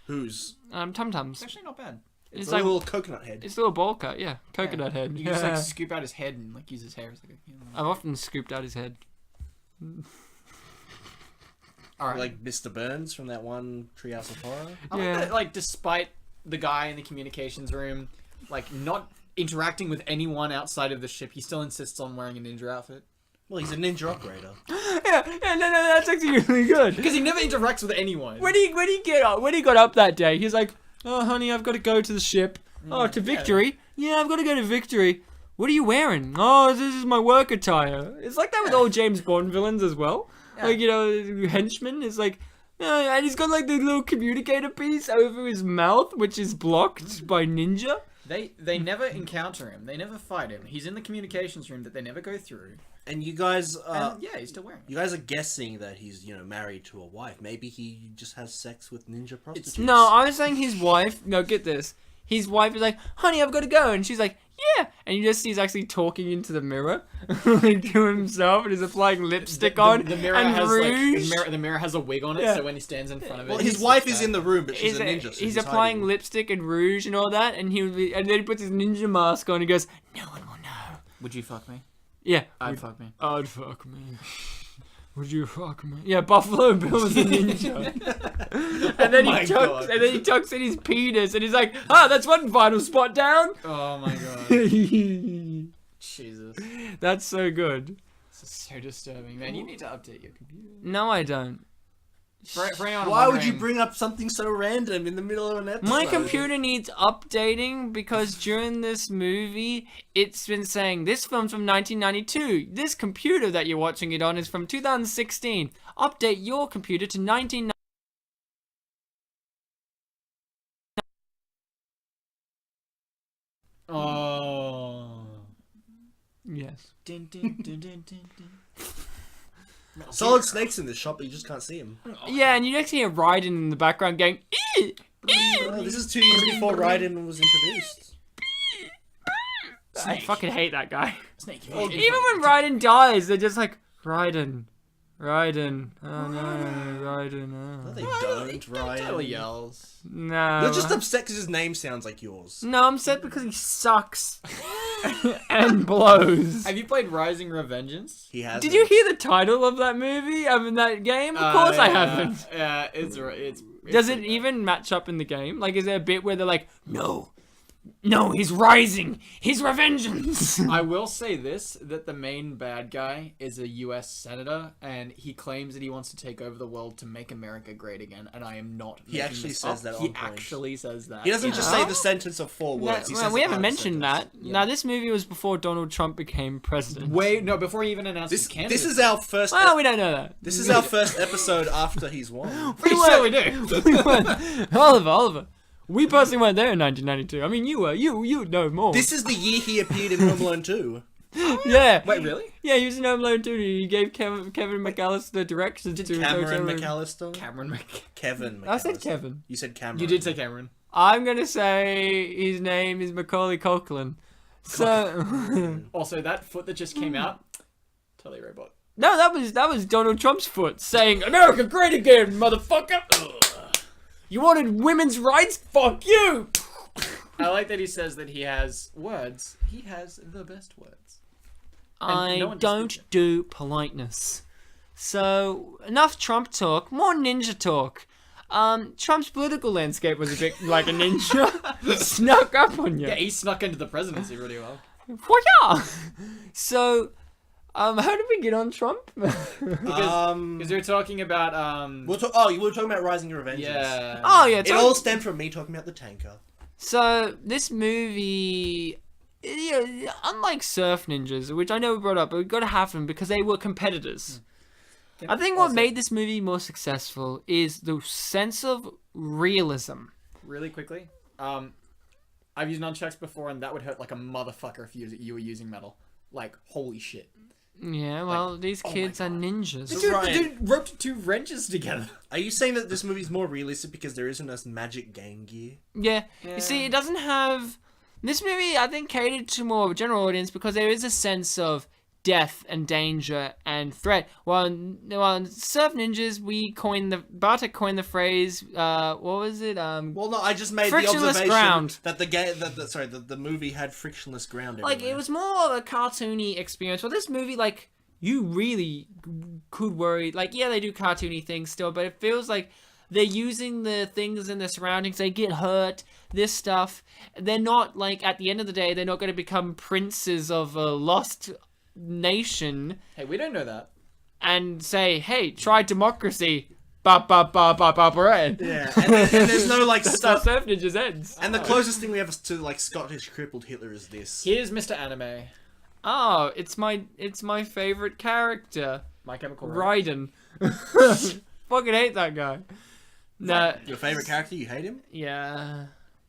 Whose? Tum Tum's. It's actually not bad. It's like a little coconut head. It's a little bowl cut, yeah. Coconut head. You just, like, scoop out his head and, like, use his hair as, like, a... I've often scooped out his head. Alright. Like Mr. Burns from that one Treehouse of Horror. I like that, like, despite the guy in the communications room, like, not interacting with anyone outside of the ship, he still insists on wearing a ninja outfit. Well, he's a ninja operator. No, that's actually really good. Because he never interacts with anyone. When he got up that day, he's like, oh, honey, I've got to go to the ship. Oh, to Victory? Yeah, I've got to go to Victory. What are you wearing? Oh, this is my work attire. It's like that with all James Bond villains as well. Yeah. Like, you know, henchman is like, and he's got like the little communicator piece over his mouth, which is blocked by Ninja. They never encounter him. They never fight him. He's in the communications room that they never go through. And you guys, he's still wearing it. You guys are guessing that he's, you know, married to a wife. Maybe he just has sex with ninja prostitutes. No, I was saying his wife. No, get this. His wife is like, honey, I've got to go. And she's like, yeah. And you just see he's actually talking into the mirror to himself and he's applying lipstick on. The mirror and has rouge. Like, the mirror has a wig on it, so when he stands in front of it. Well, his wife is in the room, but she's a ninja. So he's applying lipstick and rouge and all that, and then he puts his ninja mask on and he goes, no one will know. Would you fuck me? Yeah. I'd fuck me. I'd fuck me. Would you fuck me? Yeah, Buffalo Bill's a ninja. and then he tucks in his penis and he's like, that's one vital spot down. Oh my god. Jesus. That's so good. This is so disturbing, man. You need to update your computer. No, I don't. Why would you bring up something so random in the middle of an episode? My computer needs updating because during this movie, it's been saying this film's from 1992. This computer that you're watching it on is from 2016. Update your computer to 1990. Oh. Yes. Dun, dun, dun, dun, dun, dun. Solid Snake's in this shop, but you just can't see him. Yeah, and you actually hear Raiden in the background going, Oh, this is 2 years before Raiden was introduced. I fucking hate that guy. Snake. Even when Raiden dies, they're just like, Raiden. Oh no, Raiden. No, they don't, Raiden. Totally yells. No. You're just upset because his name sounds like yours. No, I'm upset because he sucks. and blows. Have you played Rising Revengeance? He has. Did you hear the title of that movie? That game? Of course I haven't. Yeah, it's Does it even match up in the game? Like, is there a bit where they're like, no, No, he's rising. He's revengeance. I will say this, that the main bad guy is a US senator, and he claims that he wants to take over the world to make America great again, and I am not He actually this says up. that on He point. actually says that. He doesn't just say the sentence of 4 words. He says we it haven't out of mentioned sentence. that. Now, this movie was before Donald Trump became president. Wait, no, before he even announced his candidacy. This is our first. Well, we don't know that. This is our first episode after he's won. We surely do. We went. Oliver. We personally weren't there in 1992. I mean, you were. You know more. This is the year he appeared in Home Alone 2. Yeah. Wait, really? Yeah, he was in Home Alone 2. He gave Kevin McAllister directions to Cameron Hotel Room. McAllister? Kevin McAllister. I said Kevin. You said Cameron. You did say Cameron. I'm gonna say his name is Macaulay Culkin. So Also, that foot that just came out, totally robot. no, that was Donald Trump's foot saying "America great again, motherfucker." You wanted women's rights? Fuck you. I like that he says that he has words. He has the best words. I no one don't disputes it. do politeness. So enough Trump talk. More ninja talk. Trump's political landscape was a bit like a ninja. Snuck up on you. Yeah, he snuck into the presidency really well. Yeah. So, how did we get on Trump? Because they're talking about you were talking about Rising Revengeance. yeah. Oh yeah. It all stemmed from me talking about the tanker. So this movie, unlike Surf Ninjas, which I know we brought up, but we got to have them because they were competitors. I think what made this movie more successful is the sense of realism. Really quickly, I've used nunchucks before, and that would hurt like a motherfucker if you were using metal. Like, holy shit. Yeah, well, these kids are ninjas. The dude roped 2 wrenches together. Are you saying that this movie's more realistic because there isn't as magic gang gear? Yeah. You see, it doesn't have... This movie, I think, catered to more of a general audience because there is a sense of death and danger and threat. While in Surf Ninjas, Bartek coined the phrase, what was it? Well, no, I just made the Frictionless observation ground. that the movie had frictionless ground Like, everywhere. it was more of a cartoony experience. Well, this movie, like, you really could worry. Like, yeah, they do cartoony things still, but it feels like they're using the things in their surroundings. They get hurt, this stuff. They're not, like, at the end of the day, they're not going to become princes of a lost nation Hey, we don't know that. and say, hey, try democracy. Ba ba ba ba ba ba. Yeah, and there's no like That's how Surf Ninjas ends. and the closest thing we have to like Scottish crippled Hitler is this. Here's Mr. Anime. Oh, it's my favorite character. My Chemical Romance. Raiden. Fucking hate that guy. Nah, Your favorite character? You hate him? yeah.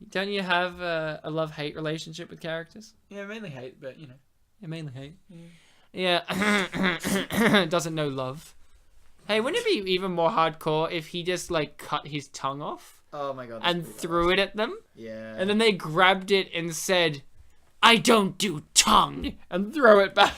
Don't you have a love-hate relationship with characters? Yeah, mainly hate, but you know. Yeah, mainly hate. Yeah. Doesn't know love. Hey, wouldn't it be even more hardcore if he just, like, cut his tongue off Oh my god. and threw it at them? Yeah. And then they grabbed it and said, I don't do tongue, and throw it back.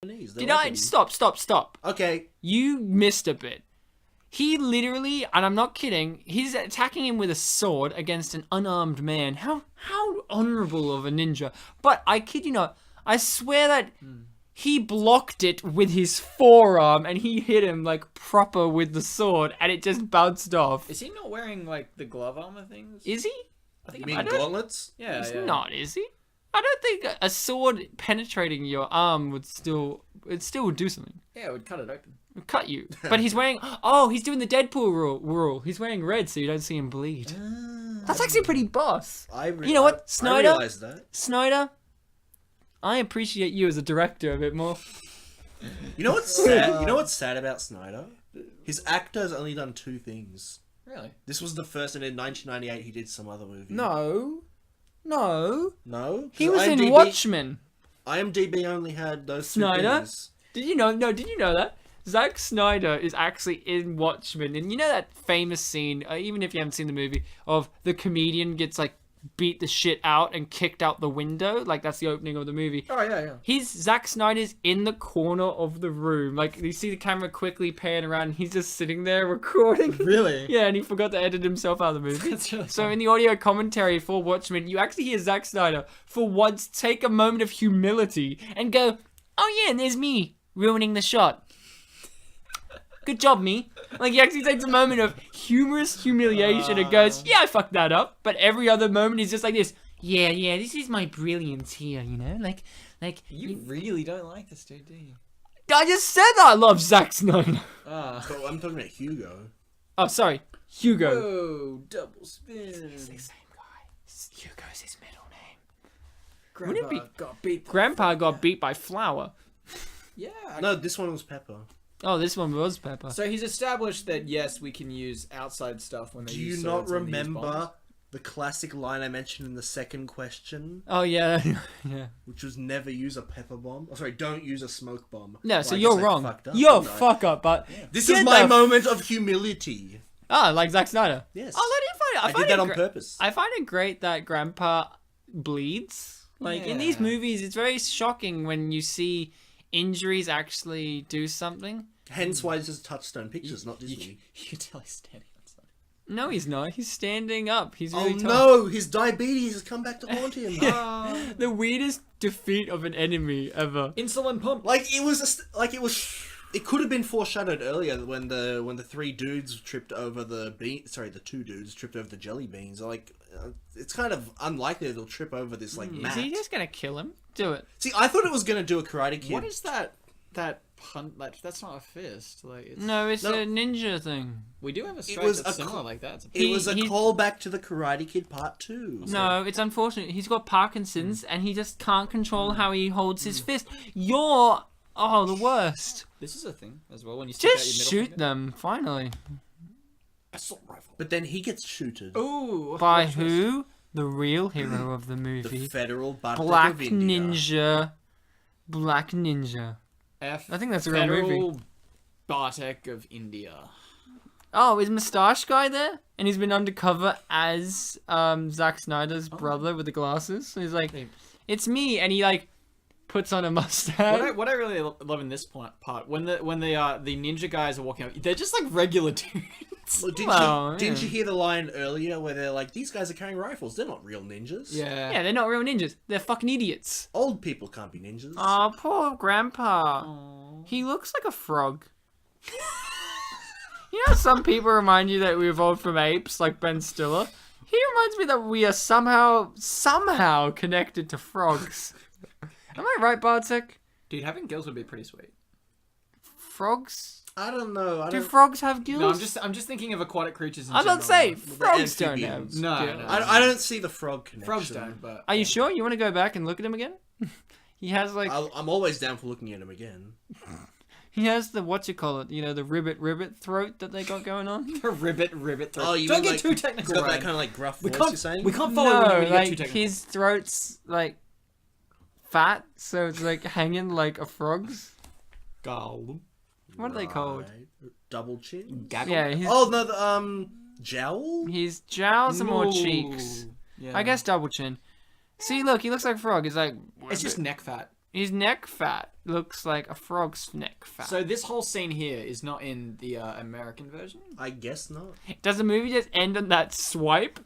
Japanese. Did I stop? Okay. You missed a bit. He literally, and I'm not kidding, he's attacking him with a sword against an unarmed man. How honorable of a ninja. But I kid you not, I swear that he blocked it with his forearm and he hit him like proper with the sword and it just bounced off. Is he not wearing like the glove armor things? Is he? You mean gauntlets? Yeah, He's not, is he? I don't think a sword penetrating your arm would still would do something. Yeah, it would cut it open. It would cut you. But he's wearing, oh, he's doing the Deadpool rule. He's wearing red so you don't see him bleed. That's actually pretty boss. You know what, Snyder? I realized that. Snyder, I appreciate you as a director a bit more. You know what's sad? You know what's sad about Snyder? His actor has only done 2 things. Really? This was the first, and in 1998 he did some other movie. No. No? He was in IMDb Watchmen. IMDb only had those 2 Snyder? things. Did you know that? Zack Snyder is actually in Watchmen. And you know that famous scene, even if you haven't seen the movie, of the comedian gets like beat the shit out and kicked out the window? Like that's the opening of the movie. Oh, yeah. Zack Snyder's in the corner of the room. Like you see the camera quickly pan around and he's just sitting there recording. Really? Yeah, and he forgot to edit himself out of the movie. That's really So funny. in the audio commentary for Watchmen, you actually hear Zack Snyder for once take a moment of humility and go, oh yeah, and there's me ruining the shot. Good job, me. Like, he actually takes a moment of humorous humiliation and goes, yeah, I fucked that up. But every other moment he's just like this, yeah, this is my brilliance here, you know? Like... You really don't like this dude, do you? I just said that I love Zack Snyder. But I'm talking about Hugo. Oh, sorry. Hugo. Whoa, double spin. It's the same guy. Hugo's his middle name. Grandpa Got beat by Flour. Yeah. No, this one was Pepper. Oh, this one was Pepper. So he's established that, yes, we can use outside stuff when they Do use you not swords and use bombs. remember the classic line I mentioned in the second question? Oh, yeah. Yeah. Which was never use a pepper bomb. Oh, sorry, don't use a smoke bomb. No, Well, so I you're guess I wrong. fucked up, You're didn't I? fuck up, but... This Get is my the- moment of humility. Oh, like Zack Snyder. Yes. Oh, I I find did that it on purpose. I find it great that Grandpa bleeds. Like, in these Yeah. movies, it's very shocking when you see injuries actually do something. Hence why this is Touchstone Pictures, not Disney. You can tell he's standing on something. No, he's not. He's standing up. He's Oh really tall. no, his diabetes has come back to haunt him. The weirdest defeat of an enemy ever. Insulin pump. It could have been foreshadowed earlier when the 3 dudes tripped over the the 2 dudes tripped over the jelly beans. Like, it's kind of unlikely they'll trip over this like Is mat. he just gonna kill him? Do it. See, I thought it was gonna do a Karate Kid. What is that punt? That's not a fist. Like it's... No, it's No. a ninja thing. We do have a strike was that's a similar like that. It's a It was a he- callback to the Karate Kid Part 2. No, it's unfortunate. He's got Parkinson's and he just can't control how he holds his fist. You're the worst. This is a thing as well. When you stick out Just your middle shoot finger. them, finally. Assault rifle. But then he gets shooted. Ooh. By what a twist. who? The real hero of the The movie. Federal Bartek Black of India. Ninja. Black Ninja. I think that's a real Federal movie. Bartek of India. Oh, is Moustache Guy there? And he's been undercover as Zack Snyder's brother with the glasses. So he's like, it's me, and he like puts on a mustache. What I really love in this part when the ninja guys are walking out, they're just like regular dudes. Well, didn't yeah. you hear the line earlier where they're like, these guys are carrying rifles. They're not real ninjas. Yeah, they're not real ninjas. They're fucking idiots. Old people can't be ninjas. Oh, poor Grandpa. He looks like a frog. You know, some people remind you that we evolved from apes, like Ben Stiller. He reminds me that we are somehow connected to frogs. Am I right, Bartek? Dude, having gills would be pretty sweet. Frogs? I don't know. Do frogs have gills? No, I'm just thinking of aquatic creatures. In I'm not general. saying frogs don't have amphibians. No, gills. no. I don't see the frog connection. Frogs don't, but Are you sure? You want to go back and look at him again? He has like I'm always down for looking at him again. he has the the ribbit throat that they got going on. the ribbit throat. Oh, you don't mean get like, too technical. He's got that Ryan. kind of like gruff We voice, can't. you're saying? We can't follow you when you get too like technical. his throat's like fat, so it's like hanging like a frog's. Gollum. What are they called? Right. Double chin? Gaggle. Yeah, he's Oh, no, the, jowl? his jowls are more No. cheeks. Yeah. I guess double chin. See, look, he looks like a frog. He's like it's just neck fat. His neck fat looks like a frog's neck fat. So this whole scene here is not in the American version? I guess not. Does the movie just end on that swipe?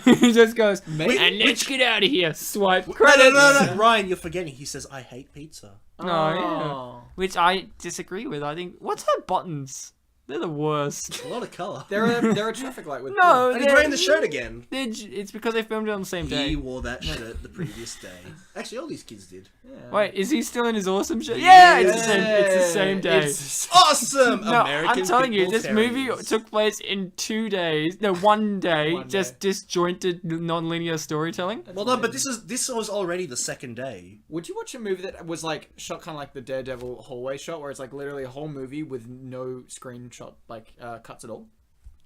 He just goes, and let's get out of here. Swipe. Credits. No. Ryan, you're forgetting. He says, I hate pizza. Oh, yeah. Which I disagree with. I think, what's her buttons? They're the worst. A lot of colour. They're a traffic light with No, And he's wearing the shirt again. It's because they filmed it on the same day. He wore that shirt the previous day. Actually, all these kids did. Yeah. Wait, is he still in his awesome shirt? Yeah, it's the same day. It's Awesome! No, American I'm telling you, Pitbull this movie Terriers. took place in 2 days. No, one day. One Just disjointed, non-linear storytelling. Well, no, but this was already the second day. Would you watch a movie that was like shot kind of like the Daredevil hallway shot, where it's like literally a whole movie with no screenshot like cuts at all?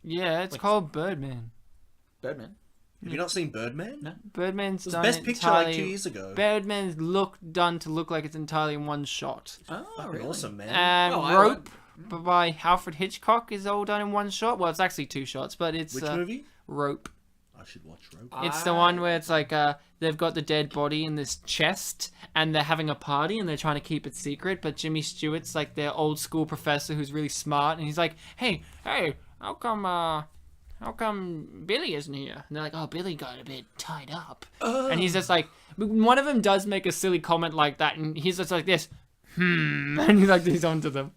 Yeah, it's called Birdman. Birdman. Have you not seen Birdman? No. Birdman's It was done best picture entirely... like 2 years ago. Birdman's done to look like it's entirely in one shot. Oh, Fucking really? awesome, man. And Oh, I Rope by Alfred Hitchcock is all done in one shot. Well, it's actually 2 shots, but it's Which movie? Rope. I should watch Rope. It's the one where it's like they've got the dead body in this chest and they're having a party and they're trying to keep it secret, but Jimmy Stewart's like their old school professor who's really smart and he's like, hey, how come Billy isn't here? And they're like, oh, Billy got a bit tied up. And he's just like, one of them does make a silly comment like that and he's just like this, and he's onto them.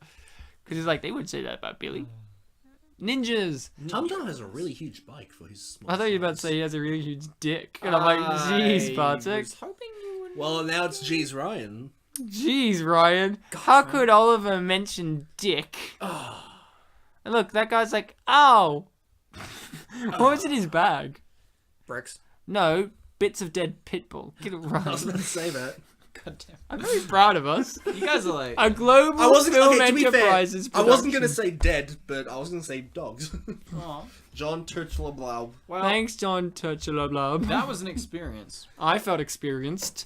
Because he's like, they would say that about Billy. Ninjas. Tom Tom has a really huge bike for his small I thought you were about to say he has a really huge dick. And I'm like, jeez, Bartek. I was hoping you would. Well, now it's G's Ryan. Jeez, Ryan. How could Oliver mention dick? And look, that guy's like, ow. What was in his bag? Bricks. No, bits of dead pitbull. Get it I was right. about to say that. God damn. I'm very proud of us. You guys are like. A global film enterprises I wasn't production. gonna say dead, but I was gonna say dogs. Aw. John Turtleblau. Well, Thanks, John Turtleblau. that was an experience. I felt experienced.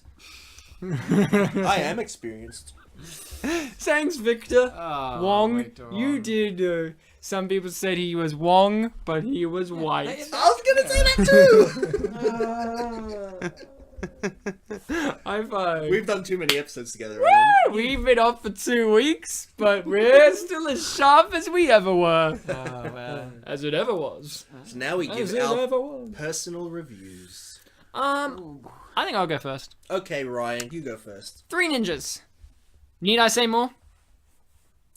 I am experienced. Thanks, Victor. Wong. Victor You Wong. did. Some people said he was Wong, but he was white. I was gonna say that too. High five. We've done too many episodes together, Ryan. We've been off for 2 weeks, but we're still as sharp as we ever were. Oh, man. As it ever was. So now we give As it our ever was. personal reviews. I think I'll go first. Okay, Ryan, you go first. 3 ninjas. Need I say more?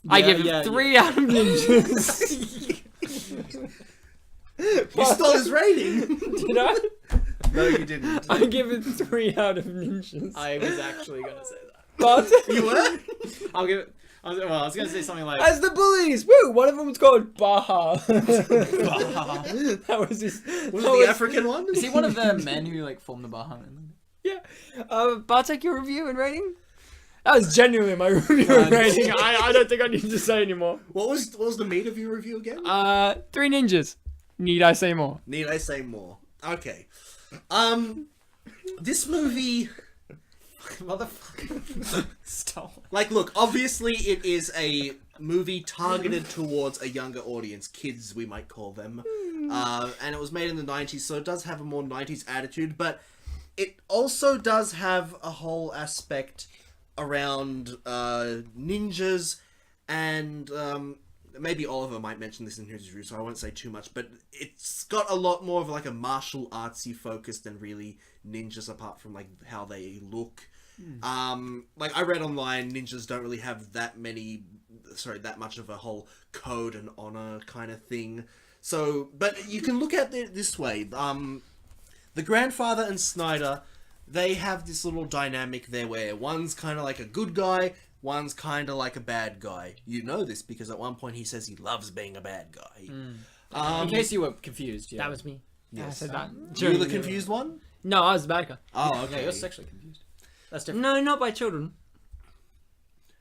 I Yeah, give it yeah, 3 out of ninjas. You stole his rating. Did I? No, you didn't. I give it 3 out of ninjas. I was actually gonna say that. But You were? I'll give it. I was gonna say something like. as the bullies, woo! One of them was called Baha. That was his. Was that it the African one? Is he one of the men who like formed the Bahamas? Yeah. Bartek, your review and rating? That was genuinely my review and rating. I don't think I need to say anymore. What was the meat of your review again? 3 ninjas. Need I say more? Need I say more? Okay. This movie, Motherfucker. Stop. like, look, obviously it is a movie targeted towards a younger audience, kids we might call them, and it was made in the 90s, so it does have a more 90s attitude, but it also does have a whole aspect around ninjas, and maybe Oliver might mention this in his review, so I won't say too much, but it's got a lot more of like a martial artsy focus than really ninjas, apart from like how they look. Like I read online, ninjas don't really have that much of a whole code and honor kind of thing. So, but you can look at it this way. The grandfather and Snyder, they have this little dynamic there where one's kind of like a good guy, one's kind of like a bad guy. You know this because at one point he says he loves being a bad guy. In case you were confused, yeah. That was me. Yes. I said that. You the confused one? No, I was the bad guy. Oh, Yeah, okay. you're sexually confused. That's different. No, not by children.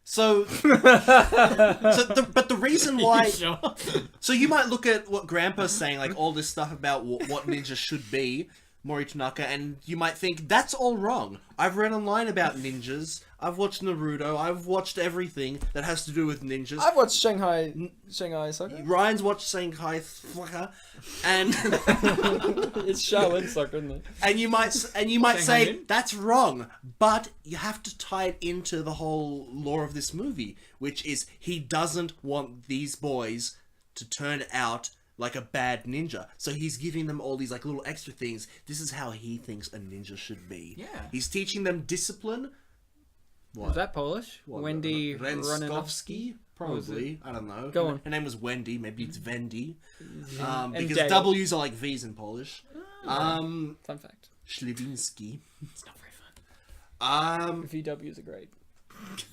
So, but the reason why... Sure. So you might look at what Grandpa's saying, like all this stuff about what ninjas should be, Mori Tanaka, and you might think, that's all wrong. I've read online about ninjas. I've watched Naruto. I've watched everything that has to do with ninjas. I've watched Shanghai Soccer. Ryan's watched Shanghai Soccer, and It's Shaolin Soccer, isn't it? and you might say that's wrong, but you have to tie it into the whole lore of this movie, which is he doesn't want these boys to turn out like a bad ninja. So he's giving them all these like little extra things. This is how he thinks a ninja should be. Yeah. He's teaching them discipline. What? Is that Polish? What, Wendy Renskovsky? Probably. I don't know. Go on. Her name was Wendy. Maybe it's Vendi. And Because Dale. W's are like V's in Polish. Fun fact. Sliwinski. It's not very fun. Um, VWs are great.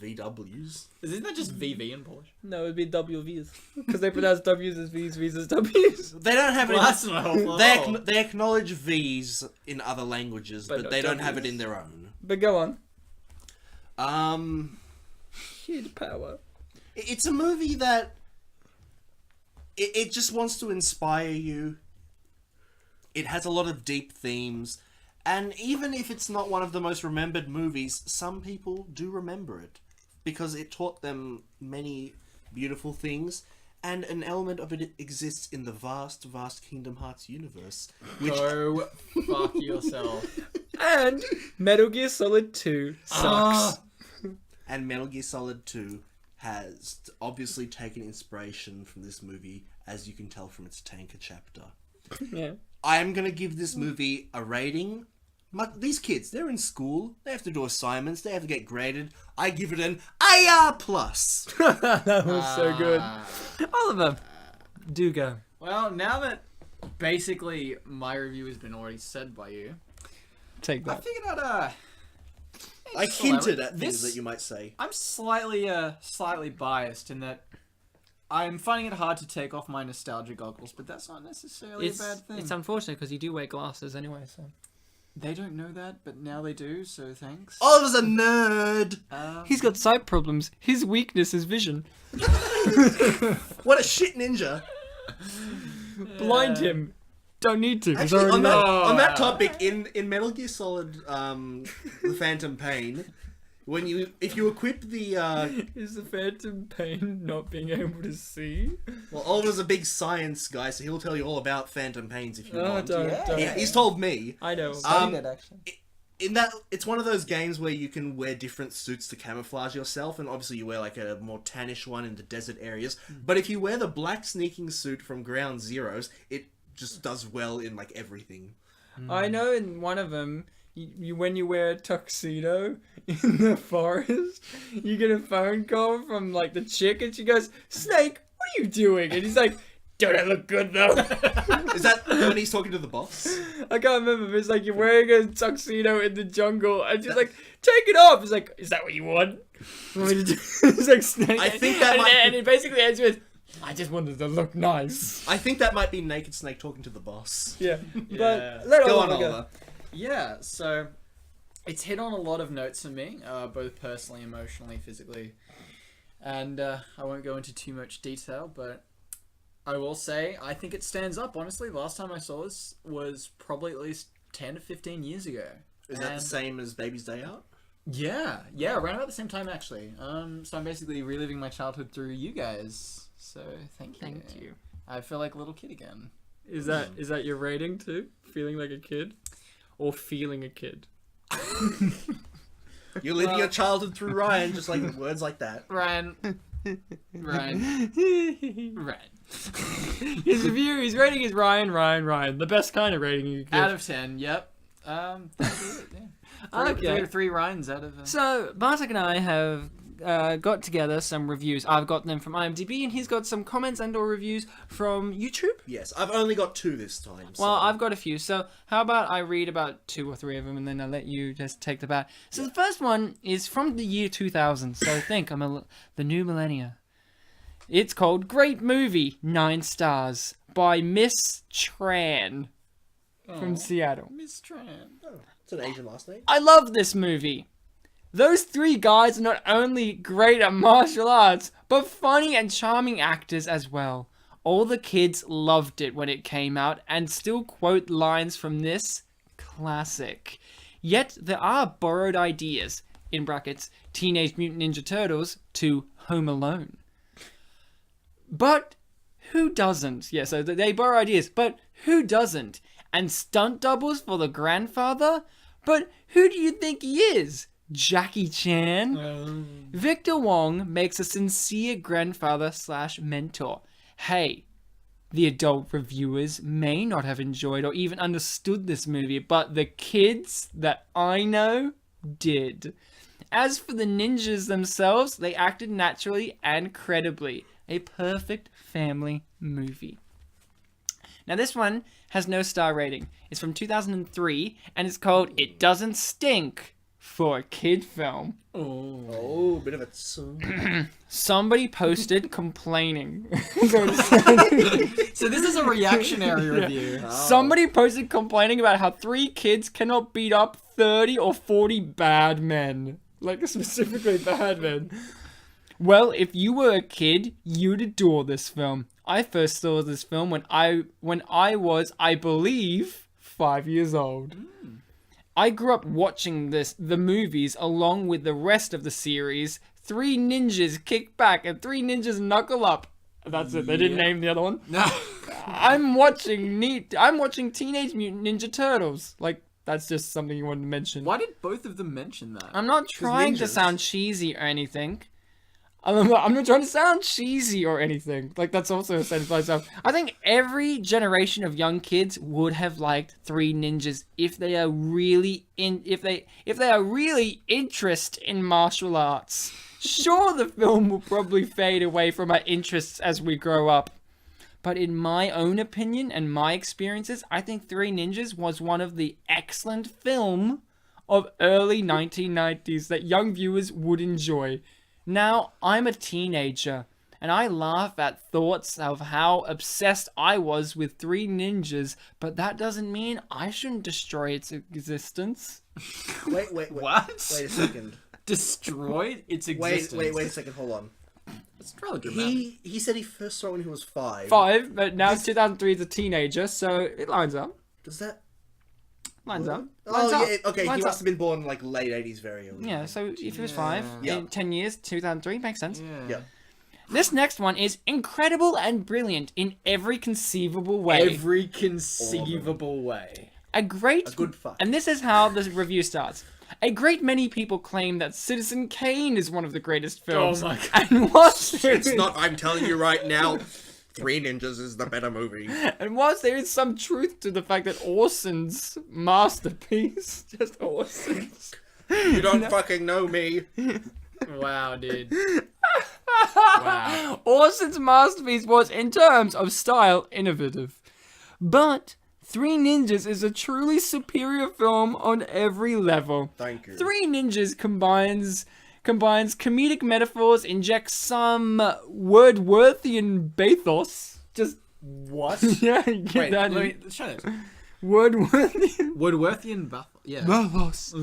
VWs. Isn't that just VV in Polish? No, it'd be WVs. Because they pronounce W's as V's, V's as W's. They don't have Well, it. that's not helpful at all. They acknowledge V's in other languages, but not they don't have it W's. in their own. But go on. Kid power. It's a movie that it just wants to inspire you. It has a lot of deep themes, and even if it's not one of the most remembered movies, some people do remember it because it taught them many beautiful things, and an element of it exists in the vast, vast Kingdom Hearts universe. Which Go fuck yourself. And Metal Gear Solid 2 sucks. And Metal Gear Solid 2 has obviously taken inspiration from this movie, as you can tell from its tanker chapter. Yeah. I am going to give this movie a rating. These kids, they're in school. They have to do assignments. They have to get graded. I give it an AR+. That was so good. Oliver, do go. Well, now that basically my review has been already said by you, Take I that. figured I'd I hinted at things This- that you might say. I'm slightly biased in that I'm finding it hard to take off my nostalgia goggles, but that's not necessarily a bad thing. It's unfortunate because you do wear glasses anyway, so. They don't know that, but now they do, so thanks. Oliver's a nerd. He's got sight problems. His weakness is vision. What a shit ninja. Blind him. Don't need to. He's Actually, already on that topic, in Metal Gear Solid, The Phantom Pain, if you equip the Is the Phantom Pain not being able to see? well, Oliver's a big science guy, so he'll tell you all about Phantom Pains if you Oh, want. don't. He's told me. I know. Actually. In that, it's one of those games where you can wear different suits to camouflage yourself, and obviously you wear like a more tannish one in the desert areas. But if you wear the black sneaking suit from Ground Zeroes, it just does well in like everything. I know in one of them, you when you wear a tuxedo in the forest, you get a phone call from like the chick, and she goes, "Snake, what are you doing?" And he's like, "Don't I look good though?" Is that when he's talking to the boss? I can't remember, but it's like you're wearing a tuxedo in the jungle, and she's like, "Take it off." He's like, "Is that what you want?" It's like Snake. I think that and, might and it basically ends with, "I just wanted to look nice." I think that might be Naked Snake talking to the boss. Yeah, Yeah. but let Go on, Oliver Oliver. Yeah, so it's hit on a lot of notes for me, both personally, emotionally, physically. And I won't go into too much detail, but I will say I think it stands up, honestly. Last time I saw this was probably at least 10 to 15 years ago. Is that And- the same as Baby's Day Out? Yeah, around about the same time, actually. So I'm basically reliving my childhood through you guys. So thank you. Thank you. I feel like a little kid again. Is that your rating too? Feeling like a kid, or feeling a kid? You're living your childhood through Ryan, just like words like that. Ryan. Ryan. His review, his rating is Ryan. The best kind of rating you could give. Out of 10, yep. That'd be it, yeah. Okay. Three Ryans out of... So, Bartek and I have got together some reviews. I've got them from IMDb, and he's got some comments and or reviews from YouTube. Yes, I've only got 2 this time. So. Well, I've got a few. So, how about I read about 2 or 3 of them, and then I'll let you just take the bat. So, the first one is from the year 2000. So, think, the new millennia. It's called Great Movie, 9 stars, by Miss Tran from Seattle. Miss Tran. Oh, it's an Asian last name. I love this movie. Those 3 guys are not only great at martial arts, but funny and charming actors as well. All the kids loved it when it came out and still quote lines from this classic. Yet there are borrowed ideas, in brackets, Teenage Mutant Ninja Turtles to Home Alone. But who doesn't? Yeah, so they borrow ideas, but who doesn't? And stunt doubles for the grandfather? But who do you think he is? Jackie Chan? Victor Wong makes a sincere grandfather / mentor. Hey, the adult reviewers may not have enjoyed or even understood this movie, but the kids that I know did. As for the ninjas themselves, they acted naturally and credibly. A perfect family movie. Now this one has no star rating. It's from 2003 and it's called It Doesn't Stink for a kid film. Oh, bit of a... Somebody posted complaining. So this is a reactionary review. Somebody posted complaining about how 3 kids cannot beat up 30 or 40 bad men. Like, specifically bad men. Well, if you were a kid, you'd adore this film. I first saw this film when I was, I believe, 5 years old. I grew up watching the movies along with the rest of the series. 3 ninjas kick back and 3 ninjas knuckle up. That's it. They didn't name the other one. No. I'm watching Teenage Mutant Ninja Turtles. Like, that's just something you wanted to mention. Why did both of them mention that? I'm not trying to sound cheesy or anything. I'm not trying to sound cheesy or anything. Like, that's also a sentence by itself. I think every generation of young kids would have liked 3 Ninjas if they are really interested in martial arts. Sure, the film will probably fade away from our interests as we grow up. But in my own opinion and my experiences, I think 3 Ninjas was one of the excellent film of early 1990s that young viewers would enjoy. Now, I'm a teenager, and I laugh at thoughts of how obsessed I was with 3 Ninjas, but that doesn't mean I shouldn't destroy its existence. Wait. What? Wait a second. Destroyed its existence. Wait a second, hold on. It's rather dramatic. He said he first saw it when he was 5. 5, but now it's 2003 as a teenager, so it lines up. Does that... Lines up. Oh, Lines yeah, up. okay, Lines he up. must have been born, like, late 80s, very early. Yeah, so if he was 5, Yeah. in 10 years, 2003, makes sense. Yeah. This next one is incredible and brilliant in every conceivable way. Every conceivable way. A good fuck. And this is how the review starts. A great many people claim that Citizen Kane is one of the greatest films. Oh my God. And whilst It's not, I'm telling you right now, 3 Ninjas is the better movie. And whilst there is some truth to the fact that Orson's masterpiece, just Orson's. You don't fucking know me. Wow, dude. Wow. Orson's masterpiece was, in terms of style, innovative. But 3 Ninjas is a truly superior film on every level. Thank you. 3 Ninjas combines comedic metaphors, injects some Wordsworthian bathos. Just What? yeah, get Wait, that. let me show it. Wordsworthian Woodworthian buff. Yeah. bathos.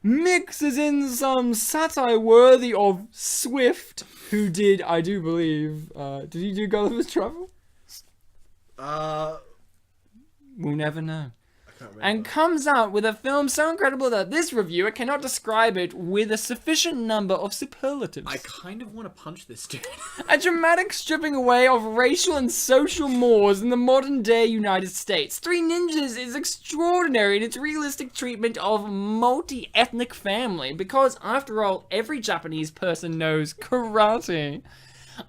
Mixes in some satire worthy of Swift, who did, I do believe, did he do Gulliver's Travel? We'll never know. I can't remember. And comes out with a film so incredible that this reviewer cannot describe it with a sufficient number of superlatives. I kind of want to punch this dude. A dramatic stripping away of racial and social mores in the modern day United States. 3 Ninjas is extraordinary in its realistic treatment of multi-ethnic family because, after all, every Japanese person knows karate.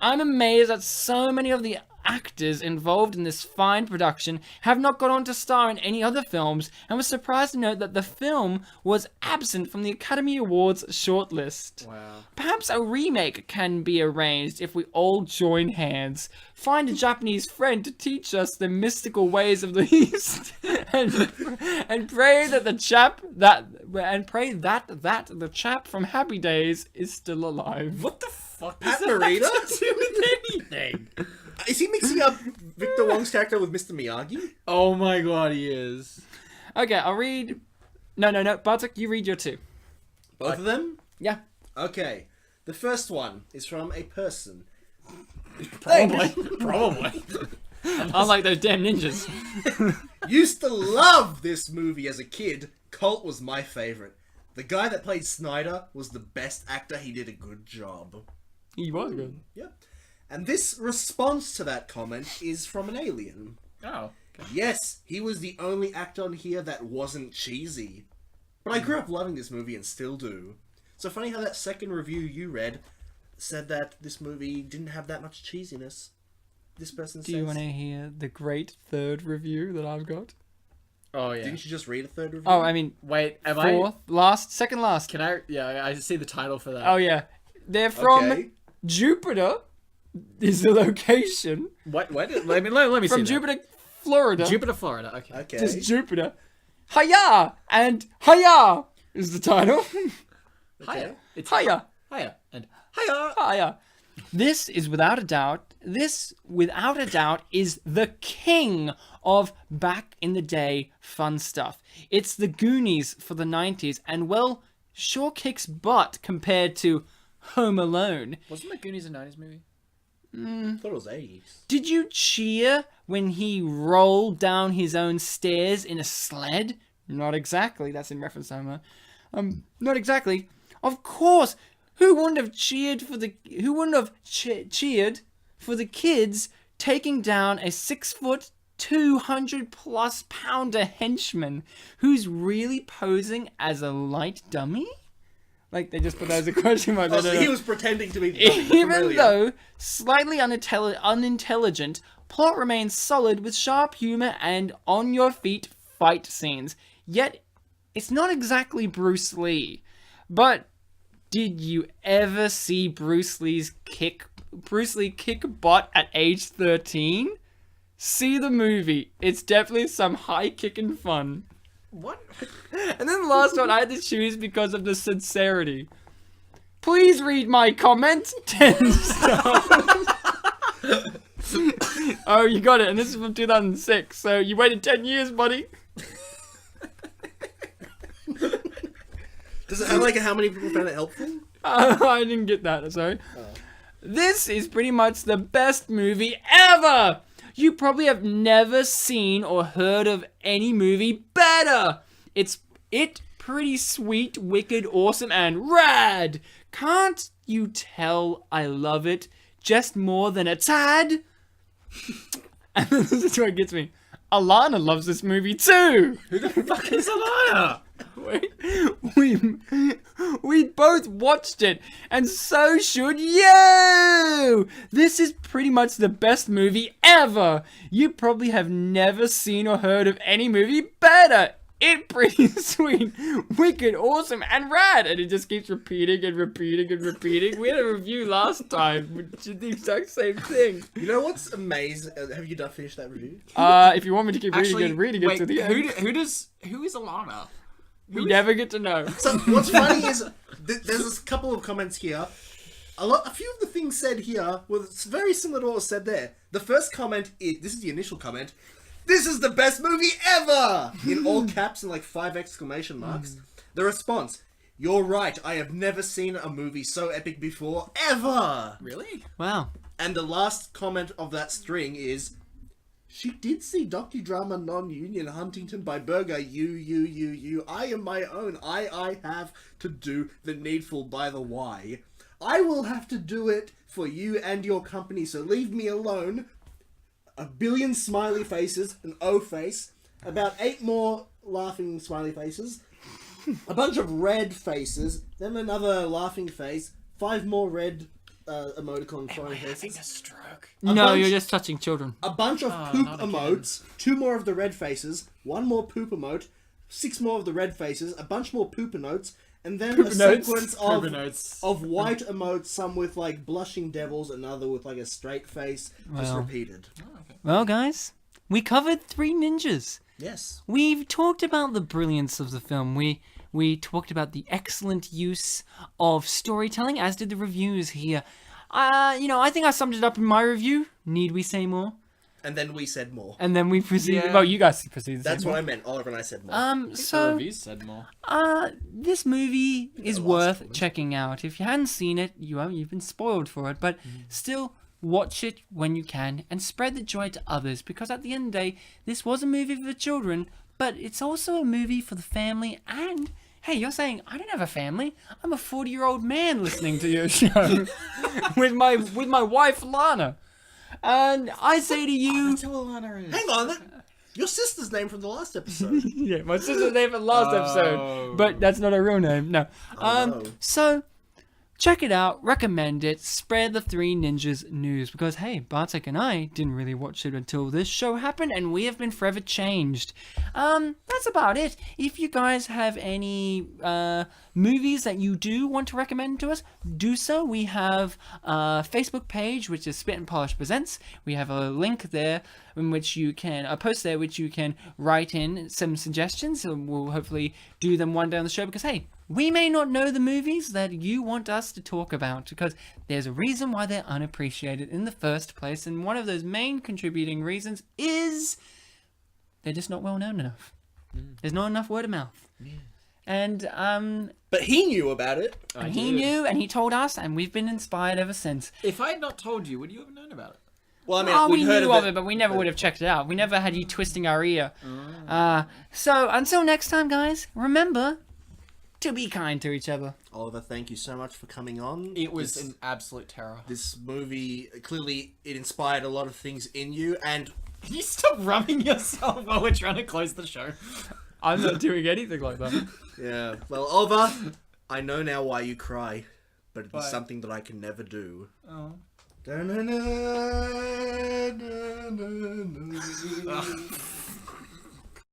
I'm amazed that so many of the actors involved in this fine production have not gone on to star in any other films, and was surprised to note that the film was absent from the Academy Awards shortlist. Wow. Perhaps a remake can be arranged if we all join hands, find a Japanese friend to teach us the mystical ways of the East, and pray that the chap from Happy Days is still alive. What the fuck Pat does that Morita? have to do with anything? Is he mixing up Victor Wong's character with Mr. Miyagi? Oh my god, he is. Okay, I'll read... No. Bartek, you read your 2. Both of them? Yeah. Okay. The first one is from a person. Probably. Unlike those damn ninjas. Used to love this movie as a kid. Colt was my favorite. The guy that played Snyder was the best actor. He did a good job. He was good. Yep. And this response to that comment is from an alien. Oh. Okay. Yes, he was the only actor on here that wasn't cheesy. But I grew up loving this movie and still do. So funny how that second review you read said that this movie didn't have that much cheesiness. This person Do says... you want to hear the great third review that I've got? Oh yeah. Didn't you just read a third review? Oh, I mean, Wait, am fourth, last, second last. Can I? Yeah, I see the title for that. Oh yeah, they're from Okay. Jupiter. Is the location What? Let me see. from Jupiter, Florida? Jupiter, Florida. Okay. Okay. Just Jupiter. Hiya and Hiya is the title. Hiya. It's Hiya, Hiya and hiya. Hiya. This is without a doubt. This, without a doubt, is the king of back in the day fun stuff. It's the Goonies for the 90s, and well, sure kicks butt compared to Home Alone. Wasn't the Goonies a '90s movie? I thought it was 80s. Did you cheer when he rolled down his own stairs in a sled? Not exactly. That's in reference to Homer. Not exactly. Of course. Who wouldn't have cheered for the? Who wouldn't have cheered for the kids taking down a 6 foot, 200+ pounder henchman who's really posing as a light dummy? Like, they just put that as a question mark. Oh, so he was pretending to be Even familiar. though slightly unintelligent, plot remains solid with sharp humor and on-your-feet fight scenes. Yet, it's not exactly Bruce Lee. But did you ever see Bruce Lee kick butt at age 13? See the movie. It's definitely some high kicking fun. What? And then the last one I had to choose because of the sincerity. Please read my comment. 10 stars. Oh, you got it. And this is from 2006. So you waited 10 years, buddy. Does it have like how many people found it helpful? I didn't get that. Sorry. This is pretty much the best movie ever. You probably have never seen or heard of any movie better. It's pretty sweet, wicked, awesome, and rad. Can't you tell I love it just more than a tad? And this is what gets me. Alana loves this movie too. Who the fuck is Alana? We both watched it, and so should you! This is pretty much the best movie ever! You probably have never seen or heard of any movie better! It's pretty sweet, wicked, awesome, and rad! And it just keeps repeating and repeating and repeating. We had a review last time, which did the exact same thing. You know what's amazing? Have you finished that review? If you want me to keep Actually, reading it to the end. Who is Alana? We never get to know. So what's funny is there's a couple of comments here. A few of the things said here were very similar to what was said there. The first comment is, this is the initial comment, "This is the best movie ever!" in all caps and like 5 exclamation marks. The response, "You're right, I have never seen a movie so epic before, ever!" Really? Wow. And the last comment of that string is, "She did see docudrama non-union Huntington by Berger, you. I am my own. I have to do the needful by the Y. I will have to do it for you and your company, so leave me alone." A billion smiley faces, an O face, about 8 more laughing smiley faces, a bunch of red faces, then another laughing face, 5 more red emoticon throwing faces. A stroke. No, bunch- you're just touching children. A bunch of poop not again. emotes, 2 more of the red faces, 1 more poop emote, 6 more of the red faces, a bunch more poop emotes, and then Poop a emotes. sequence Poop emotes. of white emotes, some with like blushing devils, another with like a straight face, just Wow. repeated. Well, guys, we covered Three Ninjas. Yes. We've talked about the brilliance of the film. We talked about the excellent use of storytelling, as did the reviews here. I think I summed it up in my review. Need we say more? And then we said more. And then we proceeded. Yeah. Well, you guys proceeded. That's what I meant. Oliver and I said more. The So reviews said more. this movie is last worth comment. checking out. If you hadn't seen it, you've been spoiled for it. But still, watch it when you can and spread the joy to others, because at the end of the day, this was a movie for the children, but it's also a movie for the family. And hey, you're saying I don't have a family. I'm a 40-year-old man listening to your show with my wife Lana, and I say to you, That's who Alana is. Hang on, your sister's name from the last episode. yeah, my sister's name from last episode, but that's not her real name. No. no. So check it out, recommend it, spread the Three Ninjas news, because hey, Bartek and I didn't really watch it until this show happened, and we have been forever changed. That's about it. If you guys have any movies that you do want to recommend to us, do so. We have a Facebook page, which is Spit and Polish Presents. We have a link there in which you can, a post there which you can write in some suggestions, and we'll hopefully do them one day on the show, because hey, we may not know the movies that you want us to talk about, because there's a reason why they're unappreciated in the first place, and one of those main contributing reasons is they're just not well known enough. There's not enough word of mouth. Yeah. And But he knew about it. and he knew, and he told us, and we've been inspired ever since. If I had not told you, would you have known about it? Well, I mean, We we'd heard knew of it, but we never would have checked it out. We never had you twisting our ear. So until next time, guys, remember to be kind to each other. Oliver, thank you so much for coming on. It was an absolute terror. This movie, clearly, it inspired a lot of things in you, and Can you stop rubbing yourself while we're trying to close the show? I'm not doing anything like that. yeah. Well, Oliver, I know now why you cry, but it's Why? something that I can never do. Oh. Da-na-na, da-na-na.